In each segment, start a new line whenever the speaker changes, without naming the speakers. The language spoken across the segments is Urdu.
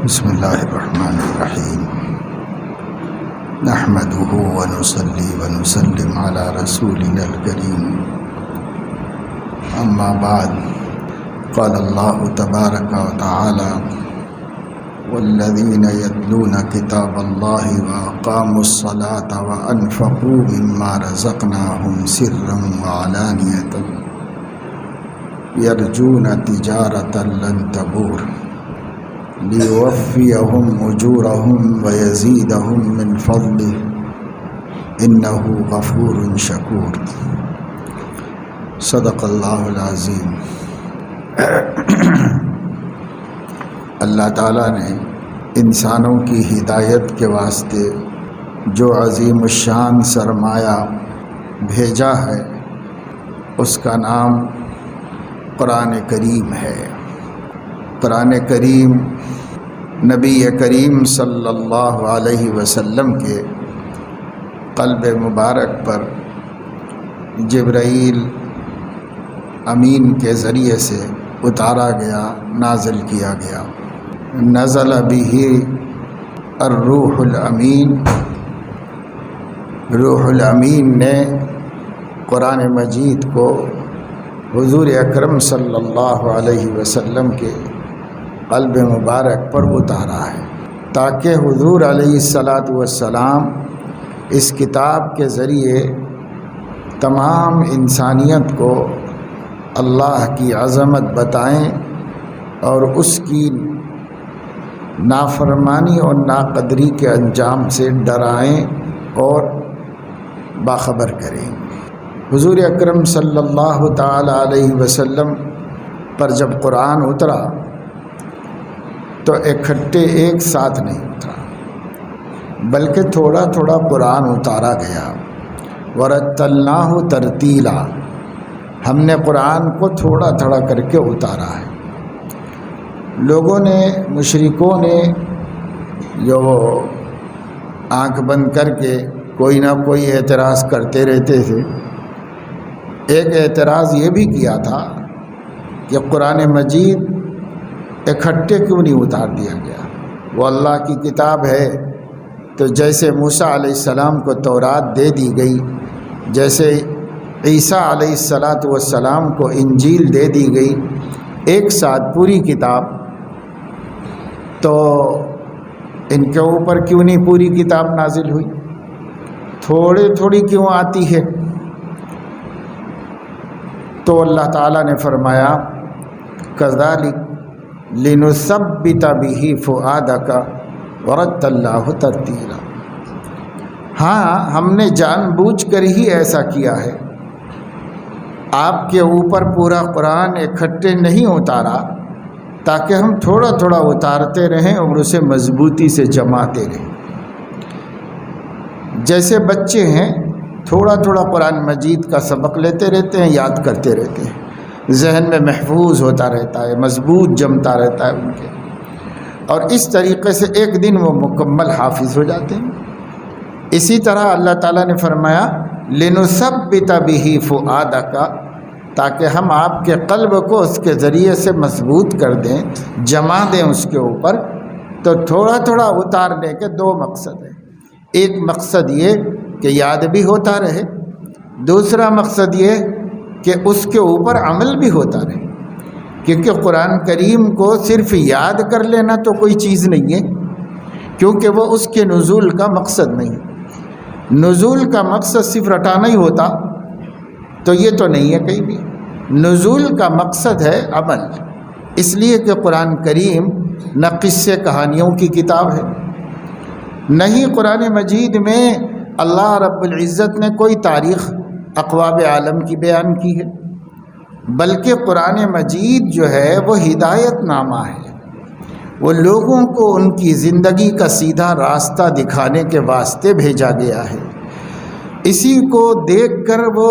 بسم اللہ الرحمن الرحیم نحمده ونصلی ونسلم علی رسولنا الکریم اما بعد قال اللہ تبارک وتعالی والذین یتلون کتاب اللہ واقاموا الصلاة وانفقوا مما رزقناہم سرا وعلانیۃ یرجون تجارة لن تبور لیوفیہم اجورہم ویزیدہم من فضلہ انہ غفور شکور۔ صدق اللہ العظیم۔ اللہ تعالیٰ نے انسانوں کی ہدایت کے واسطے جو عظیم الشان سرمایہ بھیجا ہے اس کا نام قرآن کریم ہے۔ قرآن کریم نبی کریم صلی اللہ علیہ وسلم کے قلب مبارک پر جبرائیل امین کے ذریعے سے اتارا گیا، نازل کیا گیا۔ نزل بہ الروح الامین، روح الامین نے قرآن مجید کو حضور اکرم صلی اللہ علیہ وسلم کے قلب مبارک پر اتارا ہے تاکہ حضور علیہ السلام اس کتاب کے ذریعے تمام انسانیت کو اللہ کی عظمت بتائیں اور اس کی نافرمانی اور ناقدری کے انجام سے ڈرائیں اور باخبر کریں۔ حضور اکرم صلی اللہ تعالی علیہ وسلم پر جب قرآن اترا تو اکٹھے ایک ساتھ نہیں اترا بلکہ تھوڑا تھوڑا قرآن اتارا گیا۔ ورتلناہ ترتیلا، ہم نے قرآن کو تھوڑا تھوڑا کر کے اتارا ہے۔ لوگوں نے، مشرکوں نے جو آنکھ بند کر کے کوئی نہ کوئی اعتراض کرتے رہتے تھے، ایک اعتراض یہ بھی کیا تھا کہ قرآن مجید اکٹھے کیوں نہیں اتار دیا گیا؟ وہ اللہ کی کتاب ہے تو جیسے موسیٰ علیہ السلام کو تورات دے دی گئی، جیسے عیسیٰ علیہ السلام کو انجیل دے دی گئی، ایک ساتھ پوری کتاب، تو ان کے اوپر کیوں نہیں پوری کتاب نازل ہوئی؟ تھوڑی تھوڑی کیوں آتی ہے؟ تو اللہ تعالیٰ نے فرمایا کذالک لنثبت بہ فؤادک ورتلناہ ترتیلا، ہاں ہم نے جان بوجھ کر ہی ایسا کیا ہے، آپ کے اوپر پورا قرآن اکٹھے نہیں اتارا تاکہ ہم تھوڑا تھوڑا اتارتے رہیں اور اسے مضبوطی سے جماتے رہیں۔ جیسے بچے ہیں تھوڑا تھوڑا قرآن مجید کا سبق لیتے رہتے ہیں، یاد کرتے رہتے ہیں، ذہن میں محفوظ ہوتا رہتا ہے، مضبوط جمتا رہتا ہے ان کے، اور اس طریقے سے ایک دن وہ مکمل حافظ ہو جاتے ہیں۔ اسی طرح اللہ تعالیٰ نے فرمایا لنثبت بہ فؤادک، تاکہ ہم آپ کے قلب کو اس کے ذریعے سے مضبوط کر دیں، جما دیں اس کے اوپر۔ تو تھوڑا تھوڑا اتارنے کے دو مقصد ہیں، ایک مقصد یہ کہ یاد بھی ہوتا رہے، دوسرا مقصد یہ کہ اس کے اوپر عمل بھی ہوتا رہے، کیونکہ قرآن کریم کو صرف یاد کر لینا تو کوئی چیز نہیں ہے، کیونکہ وہ اس کے نزول کا مقصد نہیں۔ نزول کا مقصد صرف رٹانا ہی ہوتا تو یہ تو نہیں ہے کہیں بھی، نزول کا مقصد ہے عمل، اس لیے کہ قرآن کریم نہ قصے کہانیوں کی کتاب ہے، نہ ہی قرآن مجید میں اللہ رب العزت نے کوئی تاریخ اقوام عالم کی بیان کی ہے، بلکہ قرآن مجید جو ہے وہ ہدایت نامہ ہے، وہ لوگوں کو ان کی زندگی کا سیدھا راستہ دکھانے کے واسطے بھیجا گیا ہے۔ اسی کو دیکھ کر وہ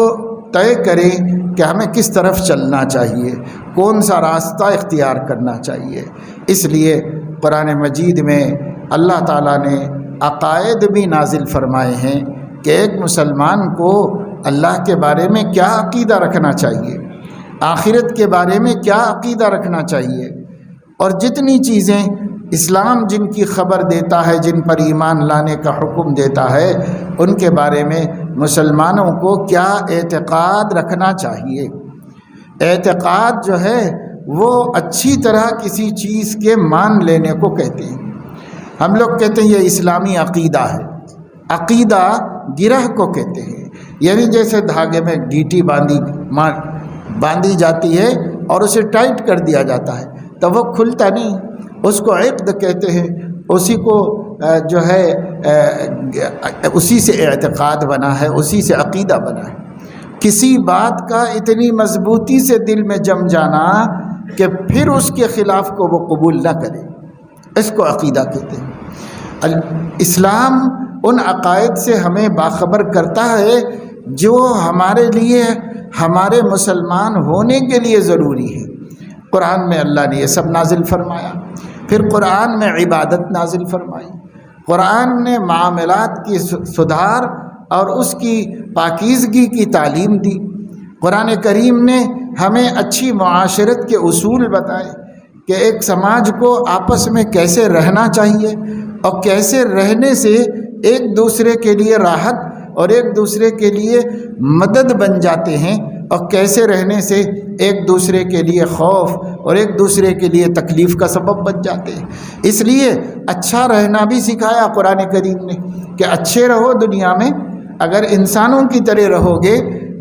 طے کریں کہ ہمیں کس طرف چلنا چاہیے، کون سا راستہ اختیار کرنا چاہیے۔ اس لیے قرآن مجید میں اللہ تعالیٰ نے عقائد بھی نازل فرمائے ہیں کہ ایک مسلمان کو اللہ کے بارے میں کیا عقیدہ رکھنا چاہیے، آخرت کے بارے میں کیا عقیدہ رکھنا چاہیے، اور جتنی چیزیں اسلام جن کی خبر دیتا ہے، جن پر ایمان لانے کا حکم دیتا ہے، ان کے بارے میں مسلمانوں کو کیا اعتقاد رکھنا چاہیے۔ اعتقاد جو ہے وہ اچھی طرح کسی چیز کے مان لینے کو کہتے ہیں۔ ہم لوگ کہتے ہیں یہ اسلامی عقیدہ ہے، عقیدہ گرہ کو کہتے ہیں، یعنی جیسے دھاگے میں گیٹی باندھی جاتی ہے اور اسے ٹائٹ کر دیا جاتا ہے تو وہ کھلتا نہیں، اس کو عقد کہتے ہیں، اسی کو جو ہے اسی سے اعتقاد بنا ہے، اسی سے عقیدہ بنا ہے۔ کسی بات کا اتنی مضبوطی سے دل میں جم جانا کہ پھر اس کے خلاف کو وہ قبول نہ کرے، اس کو عقیدہ کہتے ہیں۔ اسلام ان عقائد سے ہمیں باخبر کرتا ہے جو ہمارے لیے، ہمارے مسلمان ہونے کے لیے ضروری ہے۔ قرآن میں اللہ نے یہ سب نازل فرمایا، پھر قرآن میں عبادت نازل فرمائی، قرآن نے معاملات کی سدھار اور اس کی پاکیزگی کی تعلیم دی، قرآن کریم نے ہمیں اچھی معاشرت کے اصول بتائے کہ ایک سماج کو آپس میں کیسے رہنا چاہیے اور کیسے رہنے سے ایک دوسرے کے لیے راحت اور ایک دوسرے کے لیے مدد بن جاتے ہیں، اور کیسے رہنے سے ایک دوسرے کے لیے خوف اور ایک دوسرے کے لیے تکلیف کا سبب بن جاتے ہیں۔ اس لیے اچھا رہنا بھی سکھایا قرآن کریم نے کہ اچھے رہو دنیا میں، اگر انسانوں کی طرح رہو گے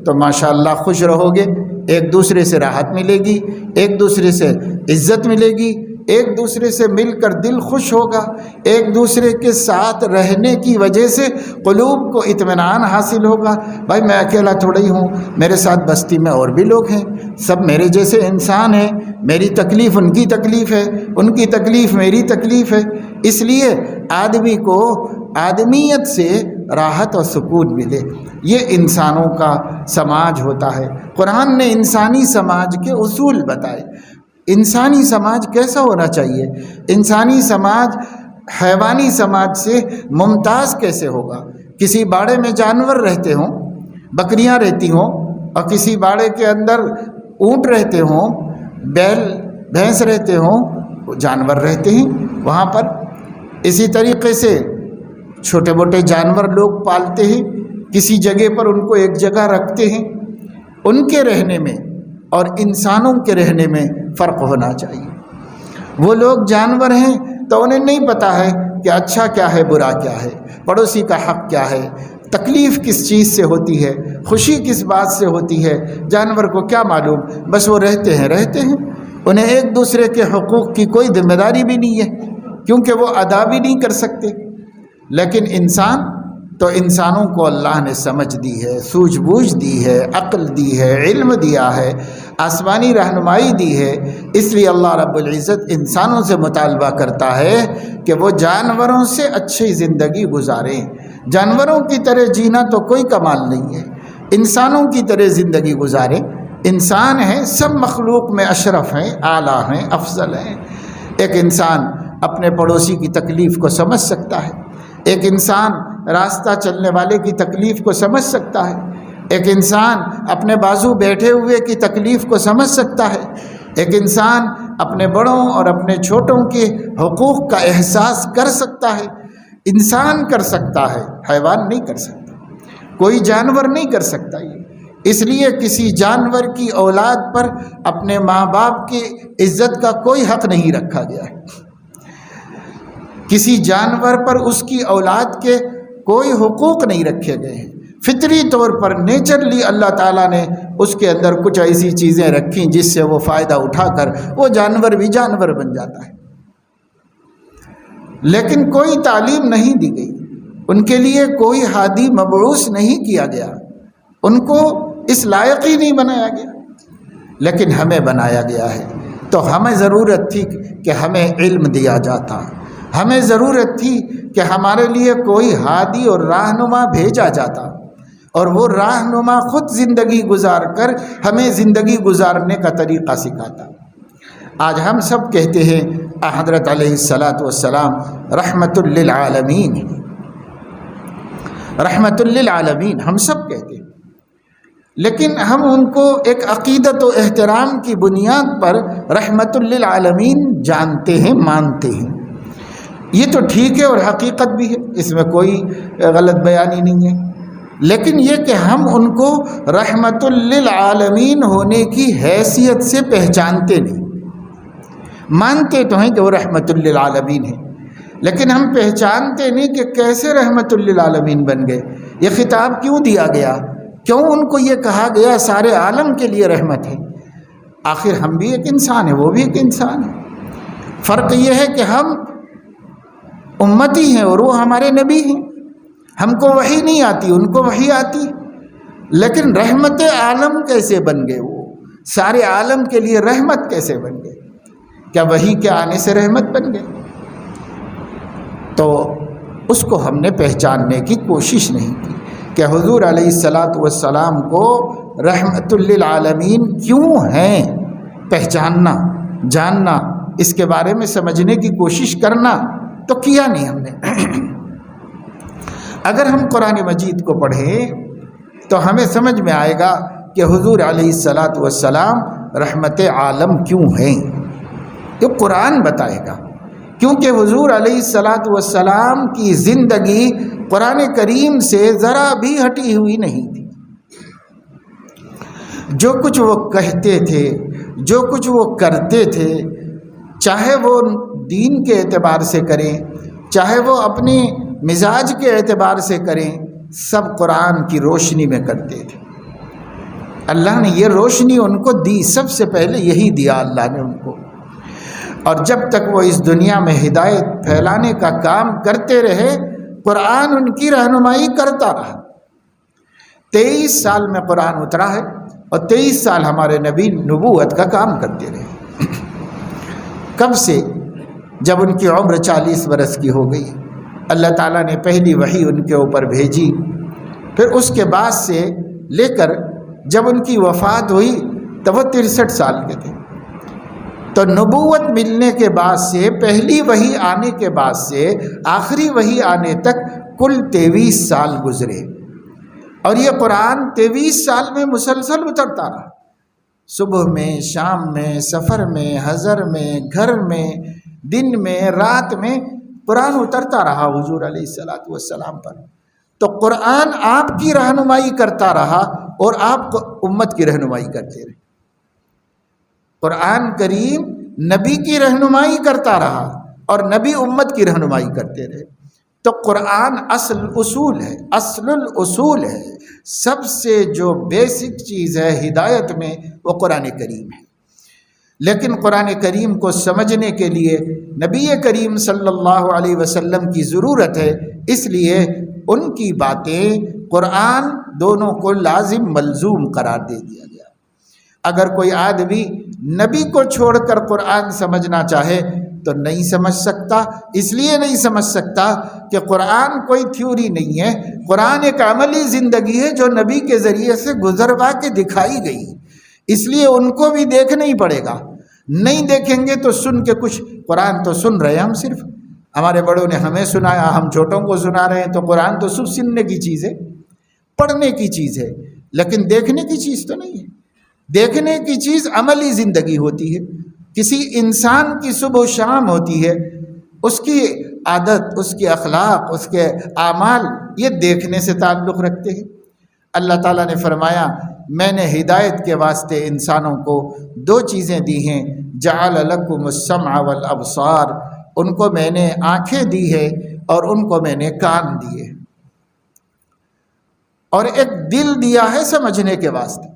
تو ماشاءاللہ خوش رہو گے، ایک دوسرے سے راحت ملے گی، ایک دوسرے سے عزت ملے گی، ایک دوسرے سے مل کر دل خوش ہوگا، ایک دوسرے کے ساتھ رہنے کی وجہ سے قلوب کو اطمینان حاصل ہوگا۔ بھائی میں اکیلا تھوڑا ہی ہوں، میرے ساتھ بستی میں اور بھی لوگ ہیں، سب میرے جیسے انسان ہیں، میری تکلیف ان کی تکلیف ہے، ان کی تکلیف میری تکلیف ہے، اس لیے آدمی کو آدمیت سے راحت اور سکون ملے۔ یہ انسانوں کا سماج ہوتا ہے۔ قرآن نے انسانی سماج کے اصول بتائے۔ انسانی سماج کیسا ہونا چاہیے؟ انسانی سماج حیوانی سماج سے ممتاز کیسے ہوگا؟ کسی باڑے میں جانور رہتے ہوں، بکریاں رہتی ہوں، اور کسی باڑے کے اندر اونٹ رہتے ہوں، بیل بھینس رہتے ہوں، جانور رہتے ہیں وہاں پر۔ اسی طریقے سے چھوٹے موٹے جانور لوگ پالتے ہیں، کسی جگہ پر ان کو ایک جگہ رکھتے ہیں۔ ان کے رہنے میں اور انسانوں کے رہنے میں فرق ہونا چاہیے۔ وہ لوگ جانور ہیں تو انہیں نہیں پتہ ہے کہ اچھا کیا ہے، برا کیا ہے، پڑوسی کا حق کیا ہے، تکلیف کس چیز سے ہوتی ہے، خوشی کس بات سے ہوتی ہے، جانور کو کیا معلوم، بس وہ رہتے ہیں۔ انہیں ایک دوسرے کے حقوق کی کوئی ذمہ داری بھی نہیں ہے، کیونکہ وہ ادا بھی نہیں کر سکتے۔ لیکن انسان تو انسانوں کو اللہ نے سمجھ دی ہے، سوجھ بوجھ دی ہے، عقل دی ہے، علم دیا ہے، آسمانی رہنمائی دی ہے۔ اس لیے اللہ رب العزت انسانوں سے مطالبہ کرتا ہے کہ وہ جانوروں سے اچھی زندگی گزاریں۔ جانوروں کی طرح جینا تو کوئی کمال نہیں ہے، انسانوں کی طرح زندگی گزاریں۔ انسان ہیں، سب مخلوق میں اشرف ہیں، اعلیٰ ہیں، افضل ہیں۔ ایک انسان اپنے پڑوسی کی تکلیف کو سمجھ سکتا ہے، ایک انسان راستہ چلنے والے کی تکلیف کو سمجھ سکتا ہے، ایک انسان اپنے بازو بیٹھے ہوئے کی تکلیف کو سمجھ سکتا ہے، ایک انسان اپنے بڑوں اور اپنے چھوٹوں کے حقوق کا احساس کر سکتا ہے۔ انسان کر سکتا ہے، حیوان نہیں کر سکتا، کوئی جانور نہیں کر سکتا۔ اس لیے کسی جانور کی اولاد پر اپنے ماں باپ کی عزت کا کوئی حق نہیں رکھا گیا ہے، کسی جانور پر اس کی اولاد کے کوئی حقوق نہیں رکھے گئے ہیں۔ فطری طور پر نیچرلی اللہ تعالیٰ نے اس کے اندر کچھ ایسی چیزیں رکھیں جس سے وہ فائدہ اٹھا کر وہ جانور بھی جانور بن جاتا ہے، لیکن کوئی تعلیم نہیں دی گئی، ان کے لیے کوئی ہادی مبعوث نہیں کیا گیا، ان کو اس لائق ہی نہیں بنایا گیا، لیکن ہمیں بنایا گیا ہے۔ تو ہمیں ضرورت تھی کہ ہمیں علم دیا جاتا، ہمیں ضرورت تھی کہ ہمارے لیے کوئی ہادی اور رہنما بھیجا جاتا، اور وہ رہنما خود زندگی گزار کر ہمیں زندگی گزارنے کا طریقہ سکھاتا۔ آج ہم سب کہتے ہیں حضرت علیہ السلام رحمت للعالمین، رحمت للعالمین ہم سب کہتے ہیں، لیکن ہم ان کو ایک عقیدت و احترام کی بنیاد پر رحمت للعالمین جانتے ہیں، مانتے ہیں۔ یہ تو ٹھیک ہے اور حقیقت بھی ہے، اس میں کوئی غلط بیانی نہیں ہے، لیکن یہ کہ ہم ان کو رحمت للعالمین ہونے کی حیثیت سے پہچانتے نہیں۔ مانتے تو ہیں کہ وہ رحمت للعالمین ہے، لیکن ہم پہچانتے نہیں کہ کیسے رحمت للعالمین بن گئے، یہ خطاب کیوں دیا گیا، کیوں ان کو یہ کہا گیا سارے عالم کے لیے رحمت ہے۔ آخر ہم بھی ایک انسان ہیں، وہ بھی ایک انسان ہے، فرق یہ ہے کہ ہم امتی ہیں اور وہ ہمارے نبی ہیں، ہم کو وحی نہیں آتی، ان کو وحی آتی، لیکن رحمت عالم کیسے بن گئے، وہ سارے عالم کے لیے رحمت کیسے بن گئے، کیا وحی کے آنے سے رحمت بن گئے؟ تو اس کو ہم نے پہچاننے کی کوشش نہیں کی کہ حضور علیہ الصلاۃ والسلام کو رحمت للعالمین کیوں ہیں، پہچاننا، جاننا، اس کے بارے میں سمجھنے کی کوشش کرنا تو کیا نہیں ہم نے۔ اگر ہم قرآن مجید کو پڑھیں تو ہمیں سمجھ میں آئے گا کہ حضور علیہ الصلاۃ والسلام رحمت عالم کیوں ہیں، یہ قرآن بتائے گا، کیونکہ حضور علیہ الصلاۃ والسلام کی زندگی قرآن کریم سے ذرا بھی ہٹی ہوئی نہیں تھی۔ جو کچھ وہ کہتے تھے، جو کچھ وہ کرتے تھے، چاہے وہ دین کے اعتبار سے کریں، چاہے وہ اپنی مزاج کے اعتبار سے کریں، سب قرآن کی روشنی میں کرتے تھے۔ اللہ نے یہ روشنی ان کو دی، سب سے پہلے یہی دیا اللہ نے ان کو، اور جب تک وہ اس دنیا میں ہدایت پھیلانے کا کام کرتے رہے، قرآن ان کی رہنمائی کرتا رہا۔ 23 سال میں قرآن اترا ہے اور 23 سال ہمارے نبی نبوت کا کام کرتے رہے۔ کب سے؟ جب ان کی عمر 40 برس کی ہو گئی، اللہ تعالیٰ نے پہلی وحی ان کے اوپر بھیجی، پھر اس کے بعد سے لے کر جب ان کی وفات ہوئی تو وہ 63 سال کے تھے۔ تو نبوت ملنے کے بعد سے، پہلی وحی آنے کے بعد سے آخری وحی آنے تک کل 23 سال گزرے، اور یہ قرآن 23 سال میں مسلسل اترتا رہا، صبح میں، شام میں، سفر میں، حضر میں، گھر میں، دن میں، رات میں قرآن اترتا رہا حضور علیہ الصلاۃ والسلام پر۔ تو قرآن آپ کی رہنمائی کرتا رہا اور آپ امت کی رہنمائی کرتے رہے۔ قرآن کریم نبی کی رہنمائی کرتا رہا اور نبی امت کی رہنمائی کرتے رہے۔ تو قرآن اصل اصول ہے، اصل الاصول ہے، سب سے جو بیسک چیز ہے ہدایت میں وہ قرآن کریم ہے۔ لیکن قرآن کریم کو سمجھنے کے لیے نبی کریم صلی اللہ علیہ وسلم کی ضرورت ہے، اس لیے ان کی باتیں، قرآن، دونوں کو لازم ملزوم قرار دے دیا گیا۔ اگر کوئی آدمی نبی کو چھوڑ کر قرآن سمجھنا چاہے تو نہیں سمجھ سکتا، اس لیے نہیں سمجھ سکتا کہ قرآن کوئی تھیوری نہیں ہے، قرآن ایک عملی زندگی ہے جو نبی کے ذریعے سے گزروا کے دکھائی گئی، اس لیے ان کو بھی دیکھنا ہی پڑے گا۔ نہیں دیکھیں گے تو سن کے کچھ، قرآن تو سن رہے ہیں ہم، صرف ہمارے بڑوں نے ہمیں سنایا، ہم چھوٹوں کو سنا رہے ہیں، تو قرآن تو صرف سننے کی چیز ہے، پڑھنے کی چیز ہے، لیکن دیکھنے کی چیز تو نہیں ہے۔ دیکھنے کی چیز عملی زندگی ہوتی ہے، کسی انسان کی صبح و شام ہوتی ہے، اس کی عادت، اس کے اخلاق، اس کے اعمال، یہ دیکھنے سے تعلق رکھتے ہیں۔ اللہ تعالیٰ نے فرمایا میں نے ہدایت کے واسطے انسانوں کو 2 چیزیں دی ہیں، جعل لکم السمع والابصار، ان کو میں نے آنکھیں دی ہے اور ان کو میں نے کان دیے، اور ایک دل دیا ہے سمجھنے کے واسطے،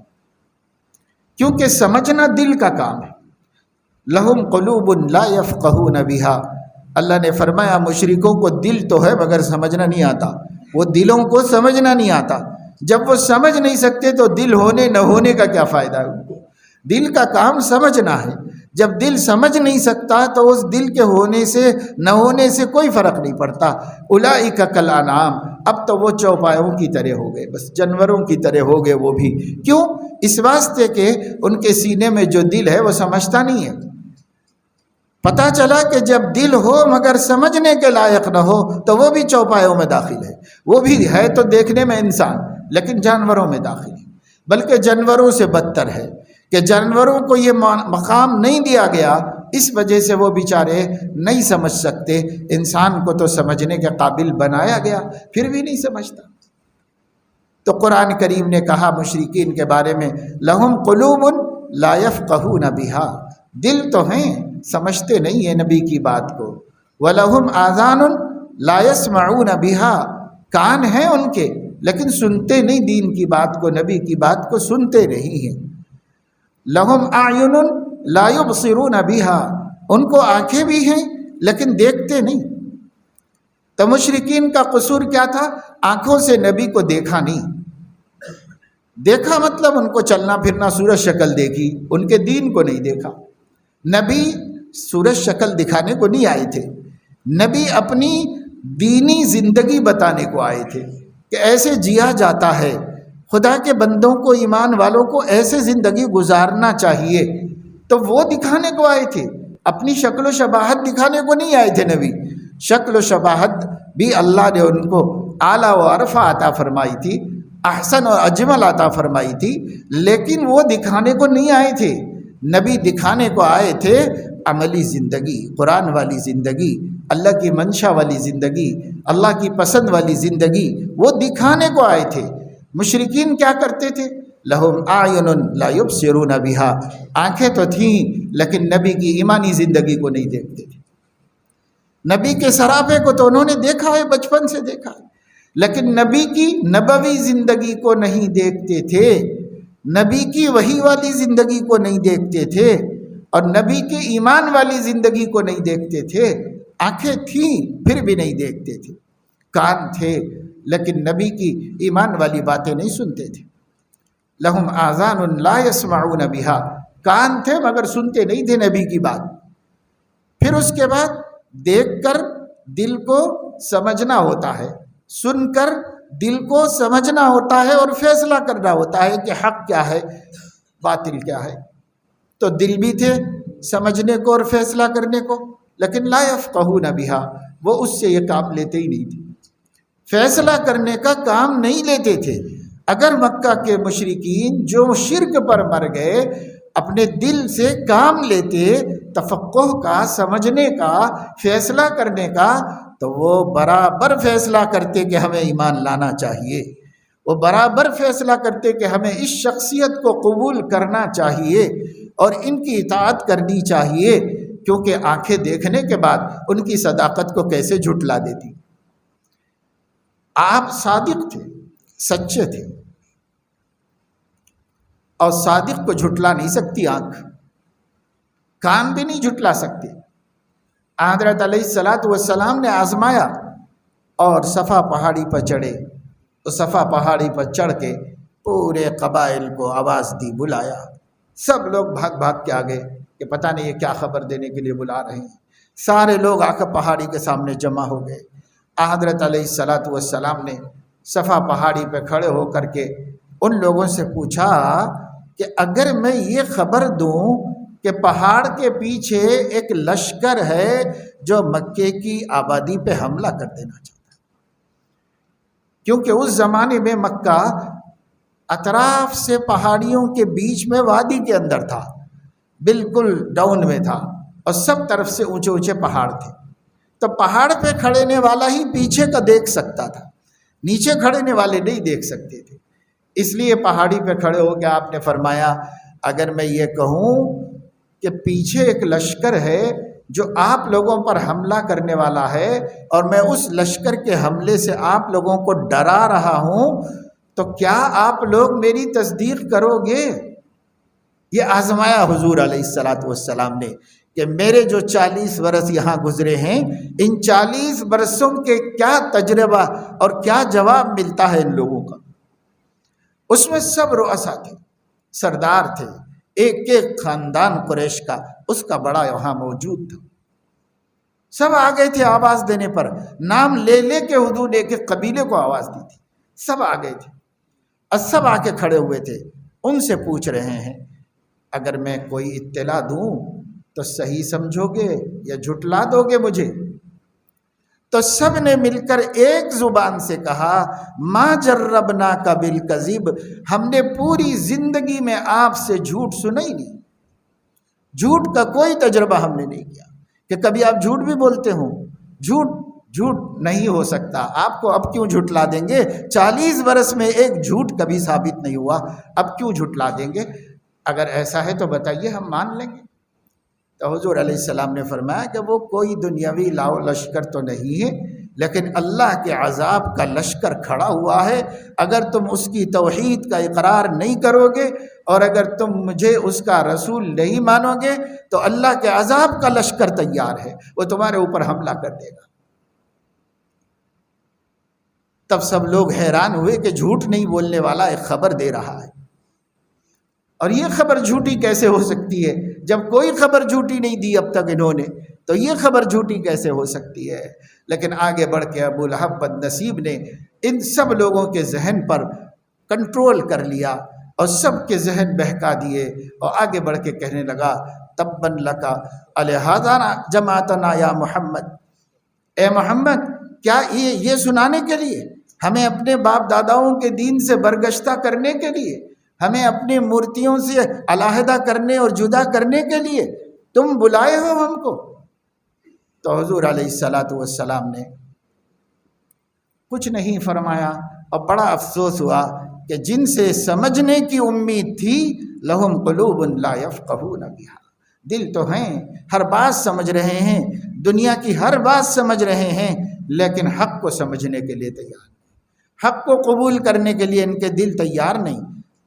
کیونکہ سمجھنا دل کا کام ہے۔ لہم قلوب لا یفقہون بہا، اللہ نے فرمایا مشرکوں کو دل تو ہے مگر سمجھنا نہیں آتا، وہ دلوں کو سمجھنا نہیں آتا۔ جب وہ سمجھ نہیں سکتے تو دل ہونے نہ ہونے کا کیا فائدہ ہے ان کو؟ دل کا کام سمجھنا ہے، جب دل سمجھ نہیں سکتا تو اس دل کے ہونے سے نہ ہونے سے کوئی فرق نہیں پڑتا۔ اولئک کالانعام، اب تو وہ چوپایوں کی طرح ہو گئے، بس جانوروں کی طرح ہو گئے وہ بھی۔ کیوں؟ اس واسطے کہ ان کے سینے میں جو دل ہے وہ سمجھتا نہیں ہے۔ پتہ چلا کہ جب دل ہو مگر سمجھنے کے لائق نہ ہو تو وہ بھی چوپایوں میں داخل ہے، وہ بھی ہے تو دیکھنے میں انسان لیکن جانوروں میں داخل ہے، بلکہ جانوروں سے بدتر ہے کہ جانوروں کو یہ مقام نہیں دیا گیا، اس وجہ سے وہ بیچارے نہیں سمجھ سکتے. انسان کو تو سمجھنے کے قابل بنایا گیا پھر بھی نہیں سمجھتا. تو قرآن کریم نے کہا مشرکین کے بارے میں لہم قلوب لا یفقہون بہا، دل تو ہیں سمجھتے نہیں ہیں نبی کی بات کو. وَلَهُمْ آذَانٌ لَا يَسْمَعُونَ بِهَا، کان ہیں ان کے لیکن سنتے نہیں دین کی بات کو، نبی کی بات کو سنتے نہیں ہیں. لَهُمْ أَعْيُنٌ لَا يُبْصِرُونَ بِهَا، ان کو آنکھیں بھی ہیں لیکن دیکھتے نہیں. تو مشرکین کا قصور کیا تھا؟ آنکھوں سے نبی کو دیکھا نہیں. دیکھا مطلب ان کو چلنا پھرنا صورت شکل دیکھی، ان کے دین کو نہیں دیکھا. نبی صورت شکل دکھانے کو نہیں آئے تھے، نبی اپنی دینی زندگی بتانے کو آئے تھے کہ ایسے جیا جاتا ہے، خدا کے بندوں کو، ایمان والوں کو ایسے زندگی گزارنا چاہیے. تو وہ دکھانے کو آئے تھے، اپنی شکل و شباہت دکھانے کو نہیں آئے تھے. نبی شکل و شباہت بھی اللہ نے ان کو اعلیٰ و ارفع عطا فرمائی تھی، احسن اور اجمل عطا فرمائی تھی، لیکن وہ دکھانے کو نہیں آئے تھے. نبی دکھانے کو آئے تھے عملی زندگی، قرآن والی زندگی، اللہ کی منشا والی زندگی، اللہ کی پسند والی زندگی، وہ دکھانے کو آئے تھے. مشرکین کیا کرتے تھے؟ لہم اعین لا یبصرون بہا، آنکھیں تو تھیں لیکن نبی کی ایمانی زندگی کو نہیں دیکھتے تھے. نبی کے سراپے کو تو انہوں نے دیکھا ہے، بچپن سے دیکھا ہے، لیکن نبی کی نبوی زندگی کو نہیں دیکھتے تھے، نبی کی وحی والی زندگی کو نہیں دیکھتے تھے، اور نبی کے ایمان والی زندگی کو نہیں دیکھتے تھے. آنکھیں تھیں پھر بھی نہیں دیکھتے تھے، کان تھے لیکن نبی کی ایمان والی باتیں نہیں سنتے تھے. لہم آذان لا یسمعون بہا، کان تھے مگر سنتے نہیں تھے نبی کی بات. پھر اس کے بعد دیکھ کر دل کو سمجھنا ہوتا ہے، سن کر دل کو سمجھنا ہوتا ہے اور فیصلہ کرنا ہوتا ہے کہ حق کیا ہے باطل کیا ہے. تو دل بھی تھے سمجھنے کو اور فیصلہ کرنے کو، لیکن لا یفقہون بہا، وہ اس سے یہ کام لیتے ہی نہیں تھے، فیصلہ کرنے کا کام نہیں لیتے تھے. اگر مکہ کے مشرکین جو شرک پر مر گئے اپنے دل سے کام لیتے، تفقہ کا، سمجھنے کا، فیصلہ کرنے کا، تو وہ برابر فیصلہ کرتے کہ ہمیں ایمان لانا چاہیے، وہ برابر فیصلہ کرتے کہ ہمیں اس شخصیت کو قبول کرنا چاہیے اور ان کی اطاعت کرنی چاہیے، کیونکہ آنکھیں دیکھنے کے بعد ان کی صداقت کو کیسے جھٹلا دیتی. آپ صادق تھے، سچے تھے، اور صادق کو جھٹلا نہیں سکتی آنکھ، کان بھی نہیں جھٹلا سکتے. حضرت علیہ السلام نے آزمایا اور صفا پہاڑی پر چڑھے، تو صفا پہاڑی پر چڑھ کے پورے قبائل کو آواز دی، بلایا. سب لوگ بھاگ بھاگ کے آ گئے کہ پتہ نہیں یہ کیا خبر دینے کے لیے بلا رہے ہیں. سارے لوگ آ کر پہاڑی کے سامنے جمع ہو گئے. حضرت علیہ السلام نے صفا پہاڑی پہ کھڑے ہو کر کے ان لوگوں سے پوچھا کہ اگر میں یہ خبر دوں کہ پہاڑ کے پیچھے ایک لشکر ہے جو مکے کی آبادی پہ حملہ کر دینا چاہتا ہے، کیونکہ اس زمانے میں مکہ اطراف سے پہاڑیوں کے بیچ میں وادی کے اندر تھا، بالکل ڈاؤن میں تھا، اور سب طرف سے اونچے اونچے پہاڑ تھے. تو پہاڑ پہ کھڑے والا ہی پیچھے کا دیکھ سکتا تھا، نیچے کھڑے والے نہیں دیکھ سکتے تھے. اس لیے پہاڑی پہ کھڑے ہو کے آپ نے فرمایا اگر میں یہ کہوں کہ پیچھے ایک لشکر ہے جو آپ لوگوں پر حملہ کرنے والا ہے اور میں اس لشکر کے حملے سے آپ لوگوں کو ڈرا رہا ہوں، تو کیا آپ لوگ میری تصدیق کرو گے؟ یہ آزمایا حضور علیہ السلام نے کہ میرے جو 40 برس یہاں گزرے ہیں، ان 40 برسوں کے کیا تجربہ اور کیا جواب ملتا ہے ان لوگوں کا. اس میں سب رؤسا تھے، سردار تھے، ایک ایک خاندان قریش کا اس کا بڑا وہاں موجود تھا. سب آ گئے تھے آواز دینے پر، نام لے لے کے حضور نے ایک قبیلے کو آواز دی تھی. سب آ گئے تھے اور سب آ کے کھڑے ہوئے تھے. ان سے پوچھ رہے ہیں اگر میں کوئی اطلاع دوں تو صحیح سمجھو گے یا جھٹلا دو گے مجھے؟ تو سب نے مل کر ایک زبان سے کہا ما جربنا کا بالکذب، ہم نے پوری زندگی میں آپ سے جھوٹ سنا ہی نہیں، جھوٹ کا کوئی تجربہ ہم نے نہیں کیا کہ کبھی آپ جھوٹ بھی بولتے ہوں. جھوٹ نہیں ہو سکتا. آپ کو اب کیوں جھٹلا دیں گے؟ 40 برس میں ایک جھوٹ کبھی ثابت نہیں ہوا، اب کیوں جھٹلا دیں گے؟ اگر ایسا ہے تو بتائیے، ہم مان لیں گے. تو حضور علیہ السلام نے فرمایا کہ وہ کوئی دنیاوی لاؤ لشکر تو نہیں ہے، لیکن اللہ کے عذاب کا لشکر کھڑا ہوا ہے. اگر تم اس کی توحید کا اقرار نہیں کرو گے اور اگر تم مجھے اس کا رسول نہیں مانو گے تو اللہ کے عذاب کا لشکر تیار ہے، وہ تمہارے اوپر حملہ کر دے گا. تب سب لوگ حیران ہوئے کہ جھوٹ نہیں بولنے والا ایک خبر دے رہا ہے، اور یہ خبر جھوٹی کیسے ہو سکتی ہے؟ جب کوئی خبر جھوٹی نہیں دی اب تک انہوں نے، تو یہ خبر جھوٹی کیسے ہو سکتی ہے؟ لیکن آگے بڑھ کے ابو لہب بد نصیب نے ان سب لوگوں کے ذہن پر کنٹرول کر لیا اور سب کے ذہن بہکا دیے، اور آگے بڑھ کے کہنے لگا تبن لکا الہذا جماعتنا یا محمد. اے محمد، کیا یہ سنانے کے لیے، ہمیں اپنے باپ داداؤں کے دین سے برگشتہ کرنے کے لیے، ہمیں اپنی مورتیوں سے علیحدہ کرنے اور جدا کرنے کے لیے تم بلائے ہو ہم کو؟ تو حضور علیہ السلام نے کچھ نہیں فرمایا، اور بڑا افسوس ہوا کہ جن سے سمجھنے کی امید تھی لہم قلوب لا یفقہون بہا، دل تو ہیں، ہر بات سمجھ رہے ہیں، دنیا کی ہر بات سمجھ رہے ہیں، لیکن حق کو سمجھنے کے لیے تیار نہیں، حق کو قبول کرنے کے لیے ان کے دل تیار نہیں.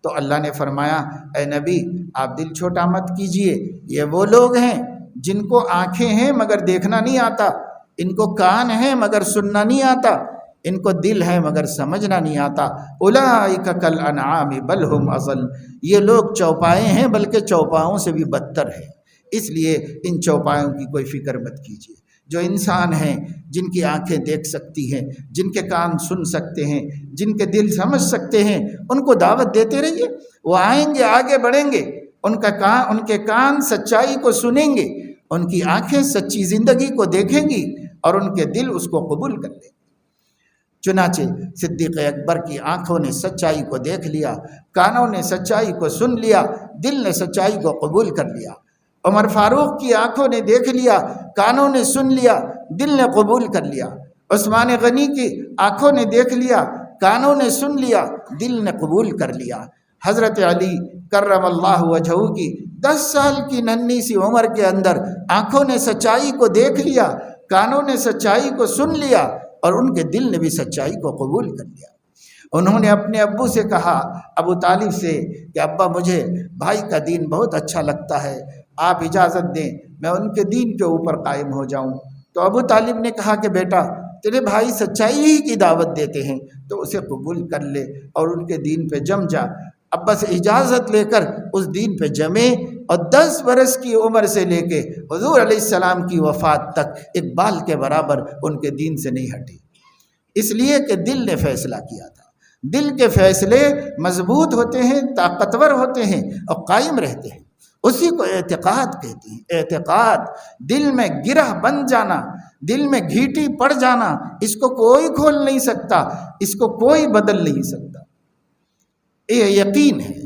تو اللہ نے فرمایا اے نبی آپ دل چھوٹا مت کیجئے، یہ وہ لوگ ہیں جن کو آنکھیں ہیں مگر دیکھنا نہیں آتا، ان کو کان ہیں مگر سننا نہیں آتا، ان کو دل ہے مگر سمجھنا نہیں آتا. اولئک کالانعام بل ہم اضل، یہ لوگ چوپائے ہیں بلکہ چوپاؤں سے بھی بدتر ہیں. اس لیے ان چوپایوں کی کوئی فکر مت کیجیے. جو انسان ہیں، جن کی آنکھیں دیکھ سکتی ہیں، جن کے کان سن سکتے ہیں، جن کے دل سمجھ سکتے ہیں، ان کو دعوت دیتے رہیے. وہ آئیں گے، آگے بڑھیں گے، ان کے کان سچائی کو سنیں گے، ان کی آنکھیں سچی زندگی کو دیکھیں گی اور ان کے دل اس کو قبول کر لیں گے. چنانچہ صدیق اکبر کی آنکھوں نے سچائی کو دیکھ لیا، کانوں نے سچائی کو سن لیا، دل نے سچائی کو قبول کر لیا. عمر فاروق کی آنکھوں نے دیکھ لیا، کانوں نے سن لیا، دل نے قبول کر لیا. عثمان غنی کی آنکھوں نے دیکھ لیا، کانوں نے سن لیا، دل نے قبول کر لیا. حضرت علی کرم اللہ وجہہ کی 10 سال کی ننھی سی عمر کے اندر آنکھوں نے سچائی کو دیکھ لیا، کانوں نے سچائی کو سن لیا اور ان کے دل نے بھی سچائی کو قبول کر لیا. انہوں نے اپنے ابو سے کہا، ابو طالب سے، کہ ابا مجھے بھائی کا دین بہت اچھا لگتا ہے، آپ اجازت دیں میں ان کے دین کے اوپر قائم ہو جاؤں. تو ابو طالب نے کہا کہ بیٹا تیرے بھائی سچائی ہی کی دعوت دیتے ہیں تو اسے قبول کر لے اور ان کے دین پہ جم جا. ابا سے اجازت لے کر اس دین پہ جمے اور 10 برس کی عمر سے لے کے حضور علیہ السلام کی وفات تک ایک بال کے برابر ان کے دین سے نہیں ہٹے، اس لیے کہ دل نے فیصلہ کیا تھا. دل کے فیصلے مضبوط ہوتے ہیں، طاقتور ہوتے ہیں اور قائم رہتے ہیں. اسی کو اعتقاد کہتے ہیں. اعتقاد، دل میں گرہ بن جانا، دل میں گھیٹی پڑ جانا، اس کو کوئی کھول نہیں سکتا، اس کو کوئی بدل نہیں سکتا. یہ یقین ہے،